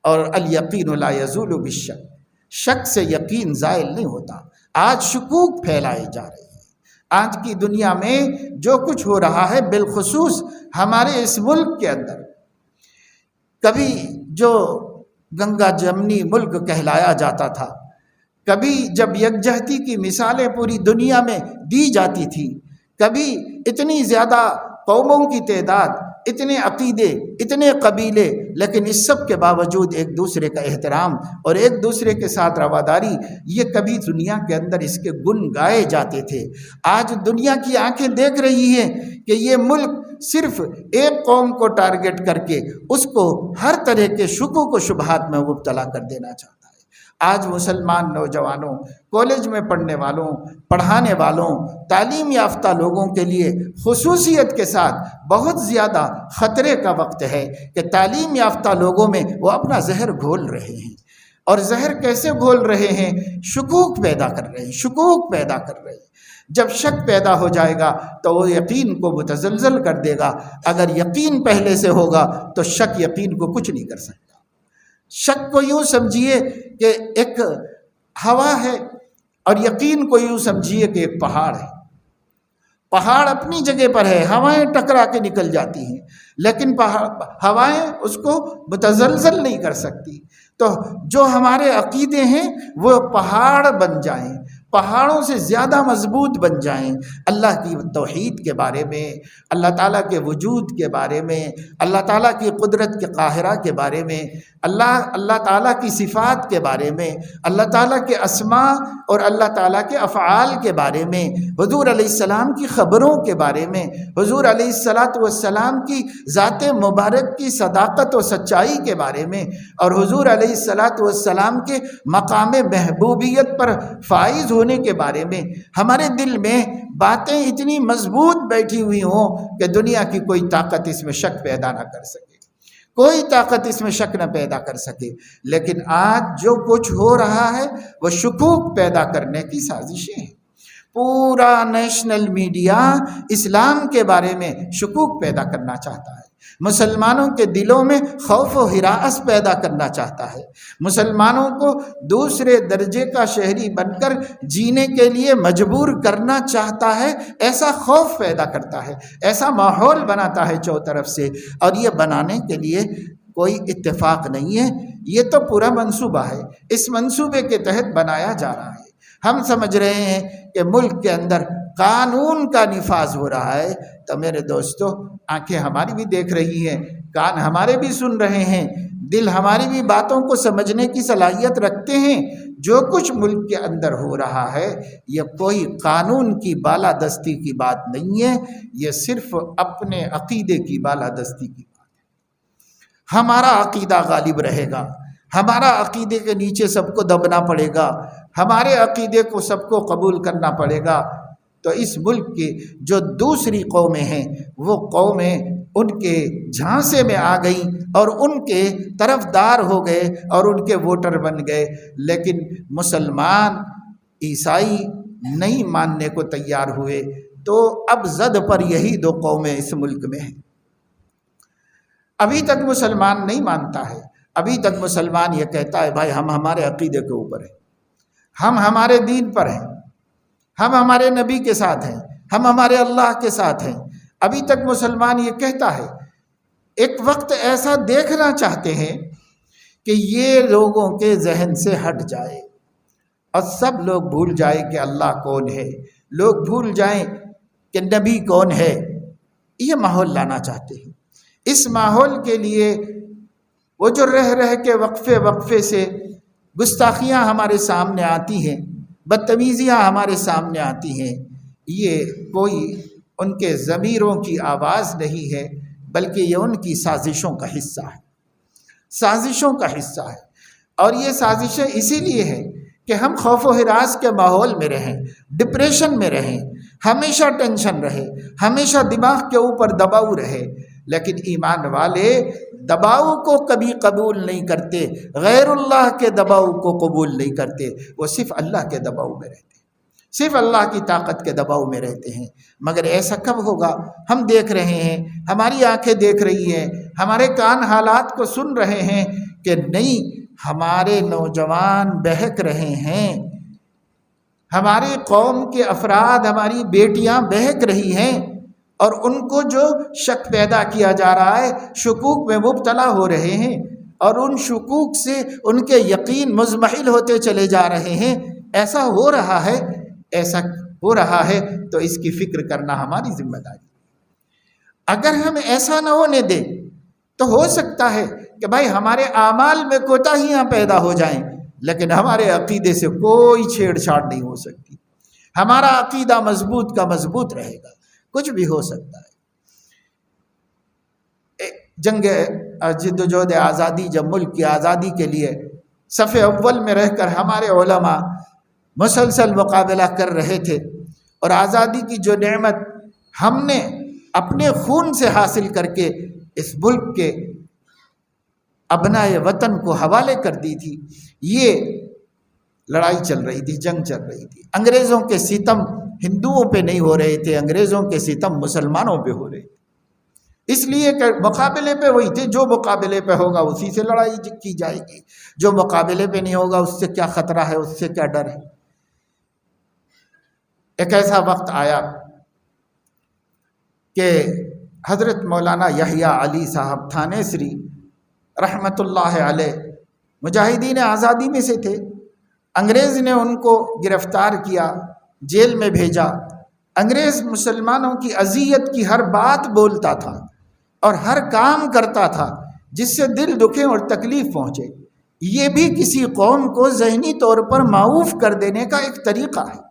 اور الیقین لا یزول بالشک، شک سے یقین زائل نہیں ہوتا. آج شکوک پھیلائے جا رہے ہیں. آج کی دنیا میں جو کچھ ہو رہا ہے، بالخصوص ہمارے اس ملک کے اندر، کبھی جو گنگا جمنی ملک کہلایا جاتا تھا، کبھی جب یکجہتی کی مثالیں پوری دنیا میں دی جاتی تھی، کبھی اتنی زیادہ قوموں کی تعداد، اتنے عقیدے، اتنے قبیلے، لیکن اس سب کے باوجود ایک دوسرے کا احترام اور ایک دوسرے کے ساتھ رواداری، یہ کبھی دنیا کے اندر اس کے گن گائے جاتے تھے. آج دنیا کی آنکھیں دیکھ رہی ہیں کہ یہ ملک صرف ایک قوم کو ٹارگٹ کر کے اس کو ہر طرح کے شکوک و شبہات میں مبتلا کر دینا چاہتا ہے. آج مسلمان نوجوانوں، کالج میں پڑھنے والوں، پڑھانے والوں، تعلیم یافتہ لوگوں کے لیے خصوصیت کے ساتھ بہت زیادہ خطرے کا وقت ہے کہ تعلیم یافتہ لوگوں میں وہ اپنا زہر گھول رہے ہیں. اور زہر کیسے گھول رہے ہیں؟ شکوک پیدا کر رہے ہیں، شکوک پیدا کر رہے ہیں. جب شک پیدا ہو جائے گا تو وہ یقین کو متزلزل کر دے گا. اگر یقین پہلے سے ہوگا تو شک یقین کو کچھ نہیں کر سکتا. شک کو یوں سمجھیے کہ ایک ہوا ہے، اور یقین کو یوں سمجھیے کہ ایک پہاڑ ہے. پہاڑ اپنی جگہ پر ہے، ہوائیں ٹکرا کے نکل جاتی ہیں، لیکن ہوائیں اس کو متزلزل نہیں کر سکتی. تو جو ہمارے عقیدے ہیں وہ پہاڑ بن جائیں، پہاڑوں سے زیادہ مضبوط بن جائیں، اللہ کی توحید کے بارے میں، اللہ تعالیٰ کے وجود کے بارے میں، اللہ تعالیٰ کی قدرت کے قاہرہ کے بارے میں، اللہ تعالیٰ کی صفات کے بارے میں، اللہ تعالیٰ کے اسماء اور اللہ تعالیٰ کے افعال کے بارے میں، حضور علیہ السلام کی خبروں کے بارے میں، حضور علیہ السلام کی ذات مبارک کی صداقت و سچائی کے بارے میں، اور حضور علیہ السلام کے مقام محبوبیت پر فائز ہونے کے بارے میں ہمارے دل میں باتیں اتنی مضبوط بیٹھی ہوئی ہوں کہ دنیا کی کوئی طاقت اس میں شک پیدا نہ کر سکے، کوئی طاقت اس میں شک نہ پیدا کر سکے. لیکن آج جو کچھ ہو رہا ہے وہ شکوک پیدا کرنے کی سازشیں ہیں. پورا نیشنل میڈیا اسلام کے بارے میں شکوک پیدا کرنا چاہتا ہے، مسلمانوں کے دلوں میں خوف و ہراس پیدا کرنا چاہتا ہے، مسلمانوں کو دوسرے درجے کا شہری بن کر جینے کے لیے مجبور کرنا چاہتا ہے، ایسا خوف پیدا کرتا ہے، ایسا ماحول بناتا ہے چوطرف سے. اور یہ بنانے کے لیے کوئی اتفاق نہیں ہے، یہ تو پورا منصوبہ ہے، اس منصوبے کے تحت بنایا جا رہا ہے. ہم سمجھ رہے ہیں کہ ملک کے اندر قانون کا نفاذ ہو رہا ہے، تو میرے دوستو آنکھیں ہماری بھی دیکھ رہی ہیں، کان ہمارے بھی سن رہے ہیں، دل ہماری بھی باتوں کو سمجھنے کی صلاحیت رکھتے ہیں. جو کچھ ملک کے اندر ہو رہا ہے یہ کوئی قانون کی بالادستی کی بات نہیں ہے، یہ صرف اپنے عقیدے کی بالادستی کی بات ہے. ہمارا عقیدہ غالب رہے گا، ہمارا عقیدے کے نیچے سب کو دبنا پڑے گا، ہمارے عقیدے کو سب کو قبول کرنا پڑے گا. تو اس ملک کی جو دوسری قومیں ہیں وہ قومیں ان کے جھانسے میں آ گئیں اور ان کے طرفدار ہو گئے اور ان کے ووٹر بن گئے، لیکن مسلمان عیسائی نہیں ماننے کو تیار ہوئے. تو اب زد پر یہی دو قومیں اس ملک میں ہیں. ابھی تک مسلمان نہیں مانتا ہے، ابھی تک مسلمان یہ کہتا ہے بھائی ہم ہمارے عقیدے کے اوپر ہیں، ہم ہمارے دین پر ہیں، ہم ہمارے نبی کے ساتھ ہیں، ہم ہمارے اللہ کے ساتھ ہیں. ابھی تک مسلمان یہ کہتا ہے. ایک وقت ایسا دیکھنا چاہتے ہیں کہ یہ لوگوں کے ذہن سے ہٹ جائے اور سب لوگ بھول جائیں کہ اللہ کون ہے، لوگ بھول جائیں کہ نبی کون ہے. یہ ماحول لانا چاہتے ہیں. اس ماحول کے لیے وہ جو رہ کے وقفے سے گستاخیاں ہمارے سامنے آتی ہیں، بدتمیزیاں ہمارے سامنے آتی ہیں، یہ کوئی ان کے ضمیروں کی آواز نہیں ہے، بلکہ یہ ان کی سازشوں کا حصہ ہے، سازشوں کا حصہ ہے. اور یہ سازشیں اسی لیے ہیں کہ ہم خوف و ہراس کے ماحول میں رہیں، ڈپریشن میں رہیں، ہمیشہ ٹینشن رہے، ہمیشہ دماغ کے اوپر دباؤ رہے. لیکن ایمان والے دباؤ کو کبھی قبول نہیں کرتے، غیر اللہ کے دباؤ کو قبول نہیں کرتے، وہ صرف اللہ کے دباؤ میں رہتے ہیں، صرف اللہ کی طاقت کے دباؤ میں رہتے ہیں. مگر ایسا کب ہوگا؟ ہم دیکھ رہے ہیں، ہماری آنکھیں دیکھ رہی ہیں، ہمارے کان حالات کو سن رہے ہیں کہ نہیں، ہمارے نوجوان بہک رہے ہیں، ہماری قوم کے افراد، ہماری بیٹیاں بہک رہی ہیں، اور ان کو جو شک پیدا کیا جا رہا ہے، شکوک میں مبتلا ہو رہے ہیں، اور ان شکوک سے ان کے یقین مزمحل ہوتے چلے جا رہے ہیں. ایسا ہو رہا ہے، ایسا ہو رہا ہے تو اس کی فکر کرنا ہماری ذمہ داری. اگر ہم ایسا نہ ہونے دیں تو ہو سکتا ہے کہ بھائی ہمارے اعمال میں کوتاہیاں پیدا ہو جائیں، لیکن ہمارے عقیدے سے کوئی چھیڑ چھاڑ نہیں ہو سکتی. ہمارا عقیدہ مضبوط کا مضبوط رہے گا، کچھ بھی ہو سکتا ہے. جنگ جد و جہد آزادی، جب ملک کی آزادی کے لیے صف اول میں رہ کر ہمارے علماء مسلسل مقابلہ کر رہے تھے، اور آزادی کی جو نعمت ہم نے اپنے خون سے حاصل کر کے اس ملک کے ابنائے وطن کو حوالے کر دی تھی، یہ لڑائی چل رہی تھی، جنگ چل رہی تھی. انگریزوں کے ستم ہندوؤں پہ نہیں ہو رہے تھے، انگریزوں کے ستم مسلمانوں پہ ہو رہے تھے. اس لیے کہ مقابلے پہ وہی تھے، جو مقابلے پہ ہوگا اسی سے لڑائی کی جائے گی، جو مقابلے پہ نہیں ہوگا اس سے کیا خطرہ ہے، اس سے کیا ڈر ہے۔ ایک ایسا وقت آیا کہ حضرت مولانا یحییٰ علی صاحب تھانیسری رحمۃ اللہ علیہ مجاہدین آزادی میں سے تھے۔ انگریز نے ان کو گرفتار کیا، جیل میں بھیجا۔ انگریز مسلمانوں کی اذیت کی ہر بات بولتا تھا اور ہر کام کرتا تھا جس سے دل دکھے اور تکلیف پہنچے۔ یہ بھی کسی قوم کو ذہنی طور پر معوف کر دینے کا ایک طریقہ ہے۔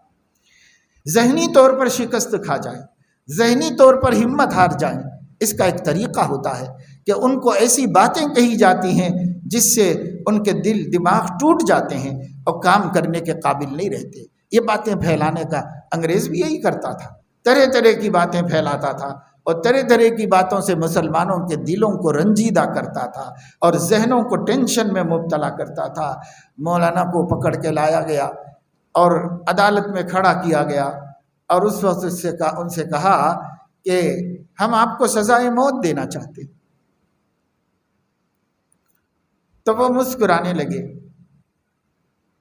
ذہنی طور پر شکست کھا جائیں، ذہنی طور پر ہمت ہار جائیں، اس کا ایک طریقہ ہوتا ہے کہ ان کو ایسی باتیں کہی جاتی ہیں جس سے ان کے دل دماغ ٹوٹ جاتے ہیں اور کام کرنے کے قابل نہیں رہتے۔ یہ باتیں پھیلانے کا انگریز بھی یہی کرتا تھا، طرح طرح کی باتیں پھیلاتا تھا اور طرح طرح کی باتوں سے مسلمانوں کے دلوں کو رنجیدہ کرتا تھا اور ذہنوں کو ٹینشن میں مبتلا کرتا تھا۔ مولانا کو پکڑ کے لایا گیا اور عدالت میں کھڑا کیا گیا اور اس وقت ان سے کہا کہ ہم آپ کو سزائے موت دینا چاہتے ہیں۔ تو وہ مسکرانے لگے۔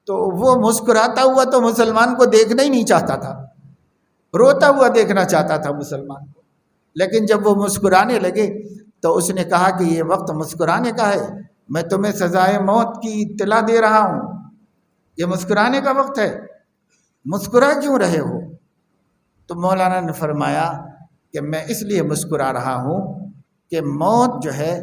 تو وہ مسکراتا ہوا تو مسلمان کو دیکھنا ہی نہیں چاہتا تھا، روتا ہوا دیکھنا چاہتا تھا مسلمان کو، لیکن جب وہ مسکرانے لگے تو اس نے کہا کہ یہ وقت مسکرانے کا ہے، میں تمہیں سزائے موت کی اطلاع دے رہا ہوں، یہ مسکرانے کا وقت ہے، مسکرا کیوں رہے ہو؟ تو مولانا نے فرمایا کہ میں اس لیے مسکرا رہا ہوں کہ موت جو ہے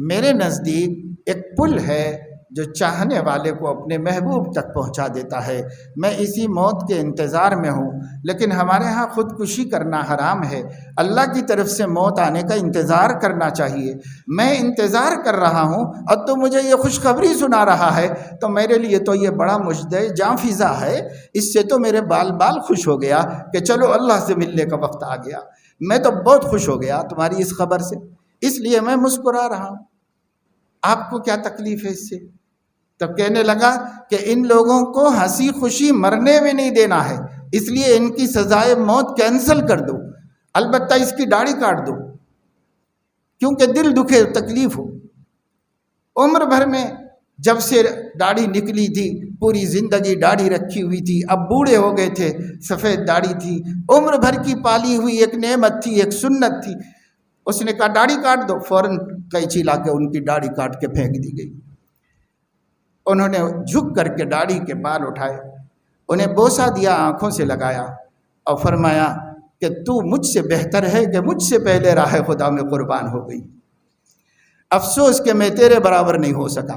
میرے نزدیک ایک پل ہے جو چاہنے والے کو اپنے محبوب تک پہنچا دیتا ہے۔ میں اسی موت کے انتظار میں ہوں، لیکن ہمارے ہاں خودکشی کرنا حرام ہے، اللہ کی طرف سے موت آنے کا انتظار کرنا چاہیے۔ میں انتظار کر رہا ہوں اور تو مجھے یہ خوشخبری سنا رہا ہے، تو میرے لیے تو یہ بڑا مجدے جاں فضا ہے، اس سے تو میرے بال خوش ہو گیا کہ چلو اللہ سے ملنے کا وقت آ گیا۔ میں تو بہت خوش ہو گیا تمہاری اس خبر سے، اس لیے میں مسکرا رہا ہوں، آپ کو کیا تکلیف ہے اس سے؟ تب کہنے لگا کہ ان لوگوں کو ہنسی خوشی مرنے میں نہیں دینا ہے، اس لیے ان کی سزائے موت کینسل کر دو، البتہ اس کی داڑھی کاٹ دو، کیونکہ دل دکھے تکلیف ہو۔ عمر بھر میں جب سے داڑھی نکلی تھی، پوری زندگی داڑھی رکھی ہوئی تھی، اب بوڑھے ہو گئے تھے، سفید داڑھی تھی، عمر بھر کی پالی ہوئی ایک نعمت تھی، ایک سنت تھی۔ اس نے کہا داڑھی کاٹ دو، فوراً قینچی لا کے ان کی داڑھی کاٹ کے پھینک دی گئی۔ انہوں نے جھک کر کے داڑھی کے بال اٹھائے، انہیں بوسہ دیا، آنکھوں سے لگایا اور فرمایا کہ تو مجھ سے بہتر ہے کہ مجھ سے پہلے راہ خدا میں قربان ہو گئی، افسوس کہ میں تیرے برابر نہیں ہو سکا۔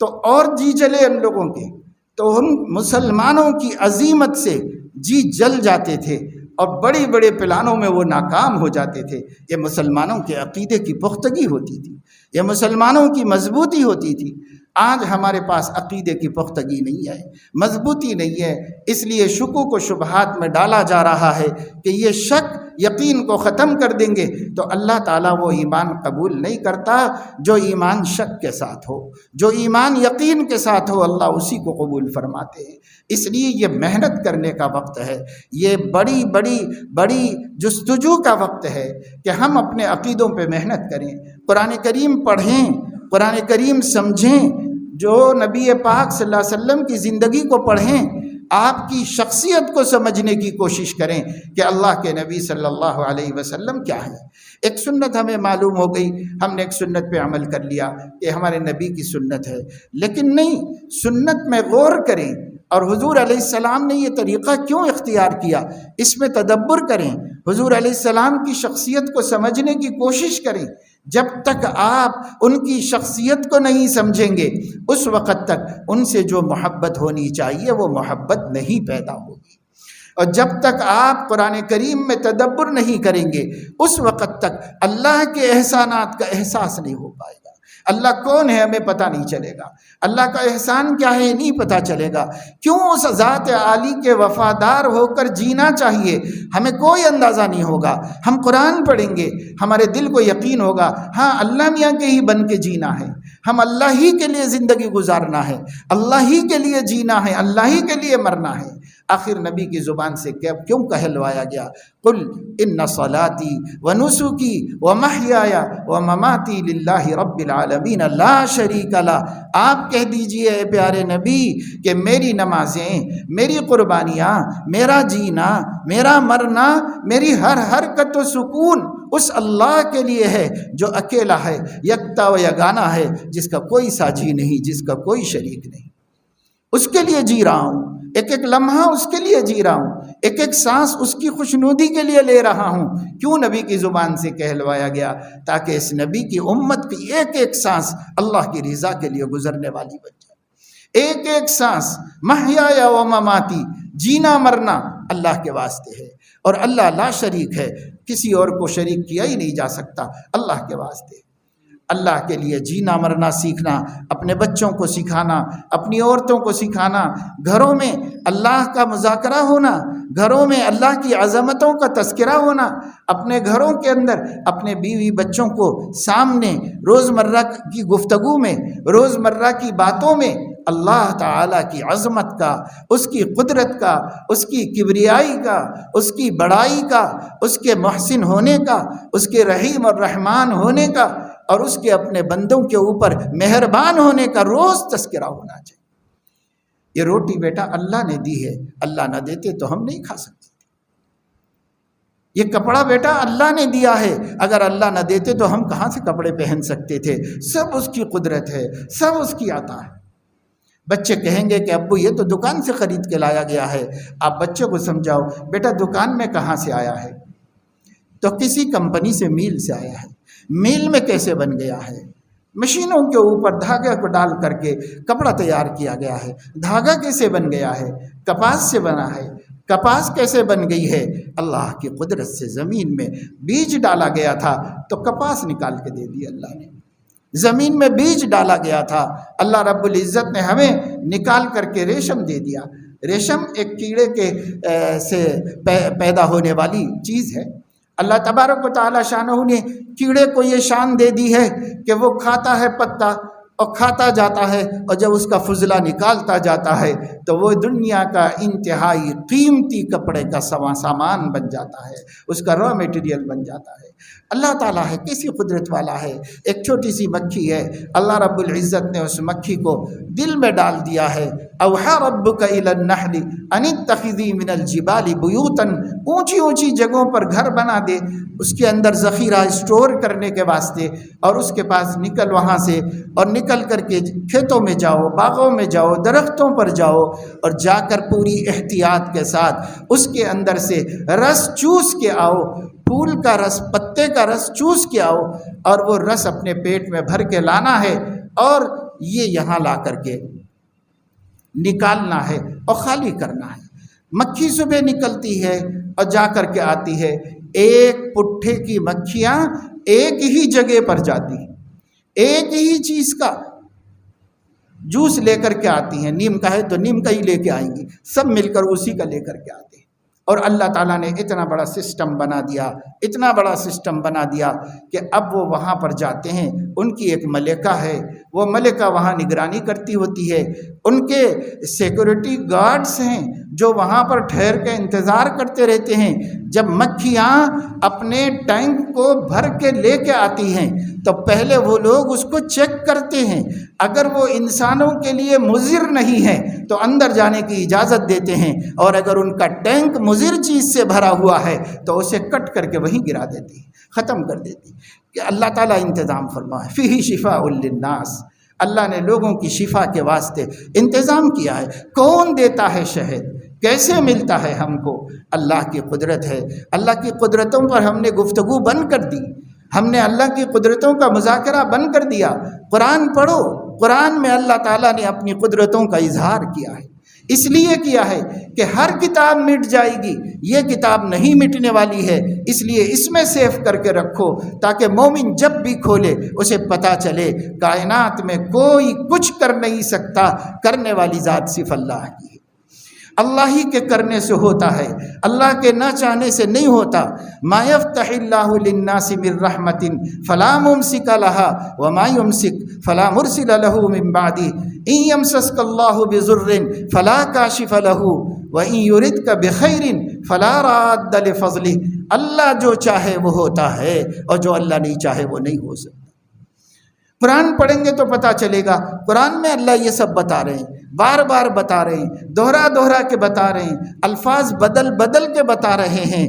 تو اور جی جلے ان لوگوں کے، تو ان مسلمانوں کی عظیمت سے جی جل جاتے تھے اور بڑی بڑے پلانوں میں وہ ناکام ہو جاتے تھے۔ یہ مسلمانوں کے عقیدے کی پختگی ہوتی تھی، یہ مسلمانوں کی مضبوطی ہوتی تھی۔ آج ہمارے پاس عقیدے کی پختگی نہیں ہے، مضبوطی نہیں ہے، اس لیے شکوک و شبہات میں ڈالا جا رہا ہے کہ یہ شک یقین کو ختم کر دیں گے تو اللہ تعالیٰ وہ ایمان قبول نہیں کرتا جو ایمان شک کے ساتھ ہو، جو ایمان یقین کے ساتھ ہو اللہ اسی کو قبول فرماتے ہیں۔ اس لیے یہ محنت کرنے کا وقت ہے، یہ بڑی بڑی بڑی جستجو کا وقت ہے کہ ہم اپنے عقیدوں پہ محنت کریں، قرآن کریم پڑھیں، قرآن کریم سمجھیں، جو نبی پاک صلی اللہ علیہ وسلم کی زندگی کو پڑھیں، آپ کی شخصیت کو سمجھنے کی کوشش کریں کہ اللہ کے نبی صلی اللہ علیہ وسلم کیا ہے۔ ایک سنت ہمیں معلوم ہو گئی، ہم نے ایک سنت پہ عمل کر لیا کہ ہمارے نبی کی سنت ہے، لیکن نہیں، سنت میں غور کریں اور حضور علیہ السلام نے یہ طریقہ کیوں اختیار کیا، اس میں تدبر کریں، حضور علیہ السلام کی شخصیت کو سمجھنے کی کوشش کریں۔ جب تک آپ ان کی شخصیت کو نہیں سمجھیں گے اس وقت تک ان سے جو محبت ہونی چاہیے وہ محبت نہیں پیدا ہوگی، اور جب تک آپ قرآن کریم میں تدبر نہیں کریں گے اس وقت تک اللہ کے احسانات کا احساس نہیں ہو پائے گا۔ اللہ کون ہے ہمیں پتہ نہیں چلے گا، اللہ کا احسان کیا ہے نہیں پتہ چلے گا۔ کیوں اس ذات عالی کے وفادار ہو کر جینا چاہیے ہمیں کوئی اندازہ نہیں ہوگا۔ ہم قرآن پڑھیں گے، ہمارے دل کو یقین ہوگا ہاں اللہ میاں کے ہی بن کے جینا ہے، ہم اللہ ہی کے لیے زندگی گزارنا ہے، اللہ ہی کے لیے جینا ہے، اللہ ہی کے لیے مرنا ہے۔ آخر نبی کی زبان سے کیوں کہلوایا گیا؟ قل ان صلاتی و نسکی و محیای و مماتی للہ رب العالمین لا شریک لہ۔ آپ کہہ دیجئے اے پیارے نبی کہ میری نمازیں، میری قربانیاں، میرا جینا، میرا مرنا، میری ہر حرکت و سکون اس اللہ کے لیے ہے جو اکیلا ہے، یکتا و یگانہ ہے، جس کا کوئی ساجی نہیں، جس کا کوئی شریک نہیں۔ اس کے لیے جی رہا ہوں، ایک ایک لمحہ اس کے لیے جی رہا ہوں، ایک ایک سانس اس کی خوشنودی کے لیے لے رہا ہوں۔ کیوں نبی کی زبان سے کہلوایا گیا؟ تاکہ اس نبی کی امت کی ایک ایک سانس اللہ کی رضا کے لیے گزرنے والی بن جائے۔ ایک ایک سانس محیا و مماتی، جینا مرنا اللہ کے واسطے ہے، اور اللہ لا شریک ہے، کسی اور کو شریک کیا ہی نہیں جا سکتا، اللہ کے واسطے۔ اللہ کے لیے جینا مرنا سیکھنا، اپنے بچوں کو سکھانا، اپنی عورتوں کو سکھانا، گھروں میں اللہ کا مذاکرہ ہونا، گھروں میں اللہ کی عظمتوں کا تذکرہ ہونا، اپنے گھروں کے اندر اپنے بیوی بچوں کو سامنے روزمرہ کی گفتگو میں، روزمرہ کی باتوں میں اللہ تعالیٰ کی عظمت کا، اس کی قدرت کا، اس کی کبریائی کا، اس کی بڑائی کا، اس کے محسن ہونے کا، اس کے رحیم اور رحمان ہونے کا، اور اس کے اپنے بندوں کے اوپر مہربان ہونے کا روز تذکرہ ہونا چاہیے۔ یہ روٹی بیٹا اللہ نے دی ہے، اللہ نہ دیتے تو ہم نہیں کھا سکتے۔ یہ کپڑا بیٹا اللہ نے دیا ہے، اگر اللہ نہ دیتے تو ہم کہاں سے کپڑے پہن سکتے تھے؟ سب اس کی قدرت ہے، سب اس کی عطا ہے۔ بچے کہیں گے کہ ابو یہ تو دکان سے خرید کے لایا گیا ہے۔ آپ بچے کو سمجھاؤ بیٹا دکان میں کہاں سے آیا ہے؟ تو کسی کمپنی سے، میل سے آیا ہے۔ میل میں کیسے بن گیا ہے؟ مشینوں کے اوپر دھاگا کو ڈال کر کے کپڑا تیار کیا گیا ہے۔ دھاگا کیسے بن گیا ہے؟ کپاس سے بنا ہے۔ کپاس کیسے بن گئی ہے؟ اللہ کی قدرت سے زمین میں بیج ڈالا گیا تھا تو کپاس نکال کے دے دی اللہ نے۔ زمین میں بیج ڈالا گیا تھا، اللہ رب العزت نے ہمیں نکال کر کے ریشم دے دیا۔ ریشم ایک کیڑے کے سے پیدا ہونے والی چیز ہے۔ اللہ تبارک و تعالی شانہ نے کیڑے کو یہ شان دے دی ہے کہ وہ کھاتا ہے پتا اور کھاتا جاتا ہے، اور جب اس کا فضلہ نکالتا جاتا ہے تو وہ دنیا کا انتہائی قیمتی کپڑے کا سامان بن جاتا ہے، اس کا را میٹیریل بن جاتا ہے۔ اللہ تعالیٰ ہے، کسی قدرت والا ہے۔ ایک چھوٹی سی مکھی ہے، اللہ رب العزت نے اس مکھی کو دل میں ڈال دیا ہے۔ اوحی ربک الی النحل ان اتخذی من الجبال بیوتا، اونچی اونچی جگہوں پر گھر بنا دے، اس کے اندر ذخیرہ اسٹور کرنے کے واسطے، اور اس کے پاس نکل وہاں سے، اور نکل کر کے کھیتوں میں جاؤ، باغوں میں جاؤ، درختوں پر جاؤ، اور جا کر پوری احتیاط کے ساتھ اس کے اندر سے رس چوس کے آؤ، پھول کا رس، پتے کا رس چوس کے آؤ، اور وہ رس اپنے پیٹ میں بھر کے لانا ہے، اور یہ یہاں لا کر کے نکالنا ہے اور خالی کرنا ہے۔ مکھی صبح نکلتی ہے اور جا کر کے آتی ہے، ایک پٹھے کی مکھیاں ایک ہی جگہ پر جاتی ہیں، ایک ہی چیز کا جوس لے کر کے آتی ہیں۔ نیم کا ہے تو نیم کا ہی لے کے آئیں گی، سب مل کر اسی کا لے کر کے آتے ہیں۔ اور اللہ تعالیٰ نے اتنا بڑا سسٹم بنا دیا، اتنا بڑا سسٹم بنا دیا کہ اب وہ وہاں پر جاتے ہیں، ان کی ایک ملکہ ہے، وہ ملکہ وہاں نگرانی کرتی ہوتی ہے، ان کے سیکورٹی گارڈز ہیں جو وہاں پر ٹھہر کے انتظار کرتے رہتے ہیں۔ جب مکھیاں اپنے ٹینک کو بھر کے لے کے آتی ہیں تو پہلے وہ لوگ اس کو چیک کرتے ہیں، اگر وہ انسانوں کے لیے مضر نہیں ہے تو اندر جانے کی اجازت دیتے ہیں، اور اگر ان کا ٹینک مضر چیز سے بھرا ہوا ہے تو اسے کٹ کر کے وہیں گرا دیتی ہے، ختم کر دیتی ہے۔ کہ اللہ تعالیٰ انتظام فرمائے، فیہ شفاء للناس، اللہ نے لوگوں کی شفا کے واسطے انتظام کیا ہے۔ کون دیتا ہے شہد؟ کیسے ملتا ہے ہم کو؟ اللہ کی قدرت ہے۔ اللہ کی قدرتوں پر ہم نے گفتگو بند کر دی، ہم نے اللہ کی قدرتوں کا مذاکرہ بند کر دیا۔ قرآن پڑھو، قرآن میں اللہ تعالیٰ نے اپنی قدرتوں کا اظہار کیا ہے، اس لیے کیا ہے کہ ہر کتاب مٹ جائے گی، یہ کتاب نہیں مٹنے والی ہے، اس لیے اس میں سیو کر کے رکھو تاکہ مومن جب بھی کھولے اسے پتہ چلے کائنات میں کوئی کچھ کر نہیں سکتا، کرنے والی ذات صرف اللہ کی ہے۔ اللہ ہی کے کرنے سے ہوتا ہے، اللہ کے نہ چاہنے سے نہیں ہوتا۔ ما یفتح اللہ للناس من رحمت فلا ممسک لها وما یمسک فلا مرسل له من بعده ان یمسسک اللہ بضر فلا کاشف له وان یردک بخیر فلا راد لفضله۔ اللہ جو چاہے وہ ہوتا ہے اور جو اللہ نہیں چاہے وہ نہیں ہو سکتا۔ قرآن پڑھیں گے تو پتہ چلے گا، قرآن میں اللہ یہ سب بتا رہے ہیں، بار بار بتا رہے ہیں، دوہرا دوہرا کے بتا رہے ہیں، الفاظ بدل بدل کے بتا رہے ہیں۔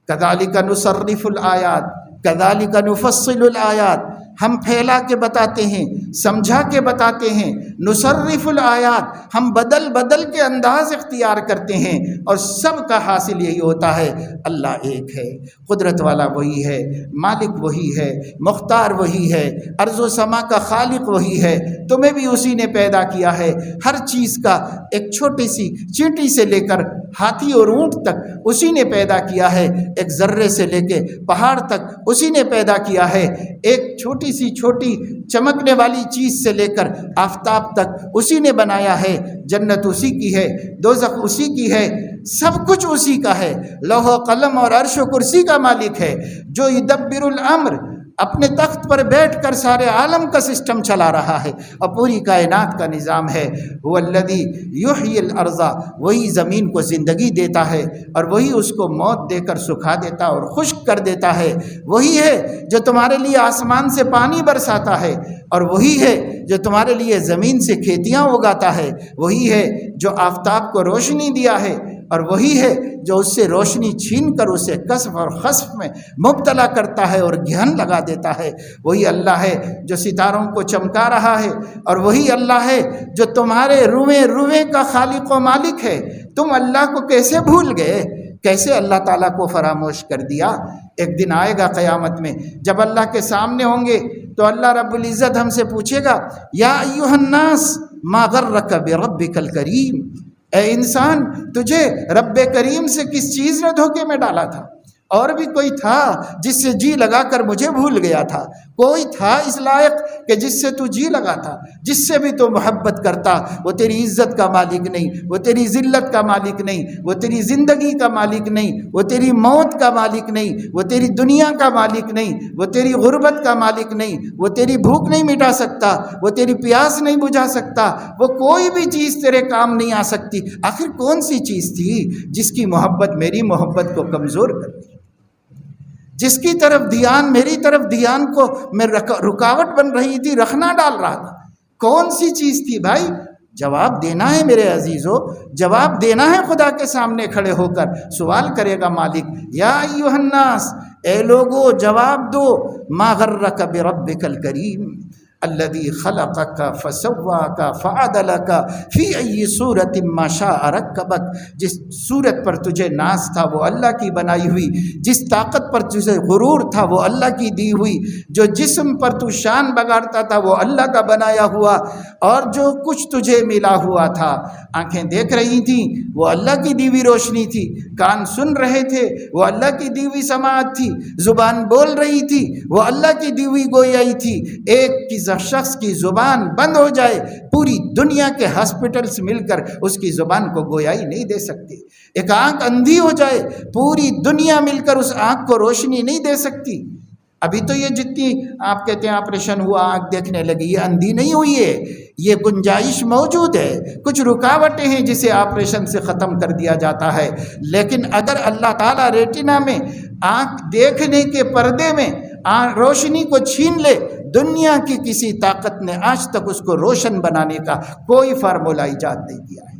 کذالک نصرف الآیات کذالک نفصل الآیات، ہم پھیلا کے بتاتے ہیں، سمجھا کے بتاتے ہیں۔ نصرف الآیات، ہم بدل بدل کے انداز اختیار کرتے ہیں، اور سب کا حاصل یہی ہوتا ہے اللہ ایک ہے، قدرت والا وہی ہے، مالک وہی ہے، مختار وہی ہے، ارض و سما کا خالق وہی ہے، تمہیں بھی اسی نے پیدا کیا ہے۔ ہر چیز کا ایک چھوٹی سی چینٹی سے لے کر ہاتھی اور اونٹ تک اسی نے پیدا کیا ہے، ایک ذرے سے لے کے پہاڑ تک اسی نے پیدا کیا ہے، ایک چھوٹی سی چھوٹی چمکنے والی چیز سے لے کر آفتاب تک اسی نے بنایا ہے۔ جنت اسی کی ہے، دوزخ اسی کی ہے، سب کچھ اسی کا ہے۔ لوح و قلم اور عرش و کرسی کا مالک ہے، جو یدبر الامر، اپنے تخت پر بیٹھ کر سارے عالم کا سسٹم چلا رہا ہے اور پوری کائنات کا نظام ہے۔ هو الذی یحیی الارض، وہی زمین کو زندگی دیتا ہے اور وہی اس کو موت دے کر سکھا دیتا اور خشک کر دیتا ہے۔ وہی ہے جو تمہارے لیے آسمان سے پانی برساتا ہے، اور وہی ہے جو تمہارے لیے زمین سے کھیتیاں اگاتا ہے۔ وہی ہے جو آفتاب کو روشنی دیا ہے، اور وہی ہے جو اس سے روشنی چھین کر اسے کسف اور خسف میں مبتلا کرتا ہے اور گھن لگا دیتا ہے۔ وہی اللہ ہے جو ستاروں کو چمکا رہا ہے، اور وہی اللہ ہے جو تمہارے روئیں روئیں کا خالق و مالک ہے۔ تم اللہ کو کیسے بھول گئے؟ کیسے اللہ تعالیٰ کو فراموش کر دیا؟ ایک دن آئے گا قیامت میں، جب اللہ کے سامنے ہوں گے تو اللہ رب العزت ہم سے پوچھے گا، یا ایھا الناس ما غرک بربک الکریم، اے انسان تجھے رب کریم سے کس چیز نے دھوکے میں ڈالا تھا؟ اور بھی کوئی تھا جس سے جی لگا کر مجھے بھول گیا تھا؟ کوئی تھا اس لائق کہ جس سے تو جی لگا تھا، جس سے بھی تو محبت کرتا؟ وہ تیری عزت کا مالک نہیں، وہ تیری ذلت کا مالک نہیں، وہ تیری زندگی کا مالک نہیں، وہ تیری موت کا مالک نہیں، وہ تیری دنیا کا مالک نہیں، وہ تیری غربت کا مالک نہیں، وہ تیری بھوک نہیں مٹا سکتا، وہ تیری پیاس نہیں بجھا سکتا، وہ کوئی بھی چیز تیرے کام نہیں آ سکتی۔ آخر کون سی چیز تھی جس کی محبت میری محبت کو کمزور کر دی، جس کی طرف دھیان، میری طرف دھیان کو میں رکاوٹ بن رہی تھی، رکھنا ڈال رہا تھا؟ کون سی چیز تھی بھائی؟ جواب دینا ہے میرے عزیزو، جواب دینا ہے خدا کے سامنے کھڑے ہو کر۔ سوال کرے گا مالک، یا ایھا الناس، اے لوگو جواب دو، ما غرک بربک الکریم الذی خلقک فسواک فعدلک فی ای صورت ما شاء رکبک، جس صورت پر تجھے ناز تھا وہ اللہ کی بنائی ہوئی، جس طاقت پر تجھے غرور تھا وہ اللہ کی دی ہوئی، جو جسم پر تو شان بگاڑتا تھا وہ اللہ کا بنایا ہوا، اور جو کچھ تجھے ملا ہوا تھا، آنکھیں دیکھ رہی تھیں وہ اللہ کی دی ہوئی روشنی تھی، کان سن رہے تھے وہ اللہ کی دی ہوئی سماعت تھی، زبان بول رہی تھی وہ اللہ کی دی ہوئی گویائی تھی۔ ایک کی شخص کی زبان بند ہو جائے، پوری دنیا کے ہاسپٹلز مل کر اس کی زبان کو گویائی نہیں دے سکتے۔ ایک آنکھ اندھی ہو جائے، پوری دنیا مل کر اس آنکھ کو روشنی نہیں دے سکتی۔ ابھی تو یہ جتنی آپ کہتے ہیں آپریشن ہوا آنکھ دیکھنے لگی، یہ اندھی نہیں ہوئی ہے، یہ گنجائش موجود ہے، کچھ رکاوٹیں ہیں جسے آپریشن سے ختم کر دیا جاتا ہے۔ لیکن اگر اللہ تعالیٰ ریٹنا میں، آنکھ دیکھنے کے پردے میں روشنی کو چھین لے، دنیا کی کسی طاقت نے آج تک اس کو روشن بنانے کا کوئی فارمولہ ایجاد نہیں کیا ہے۔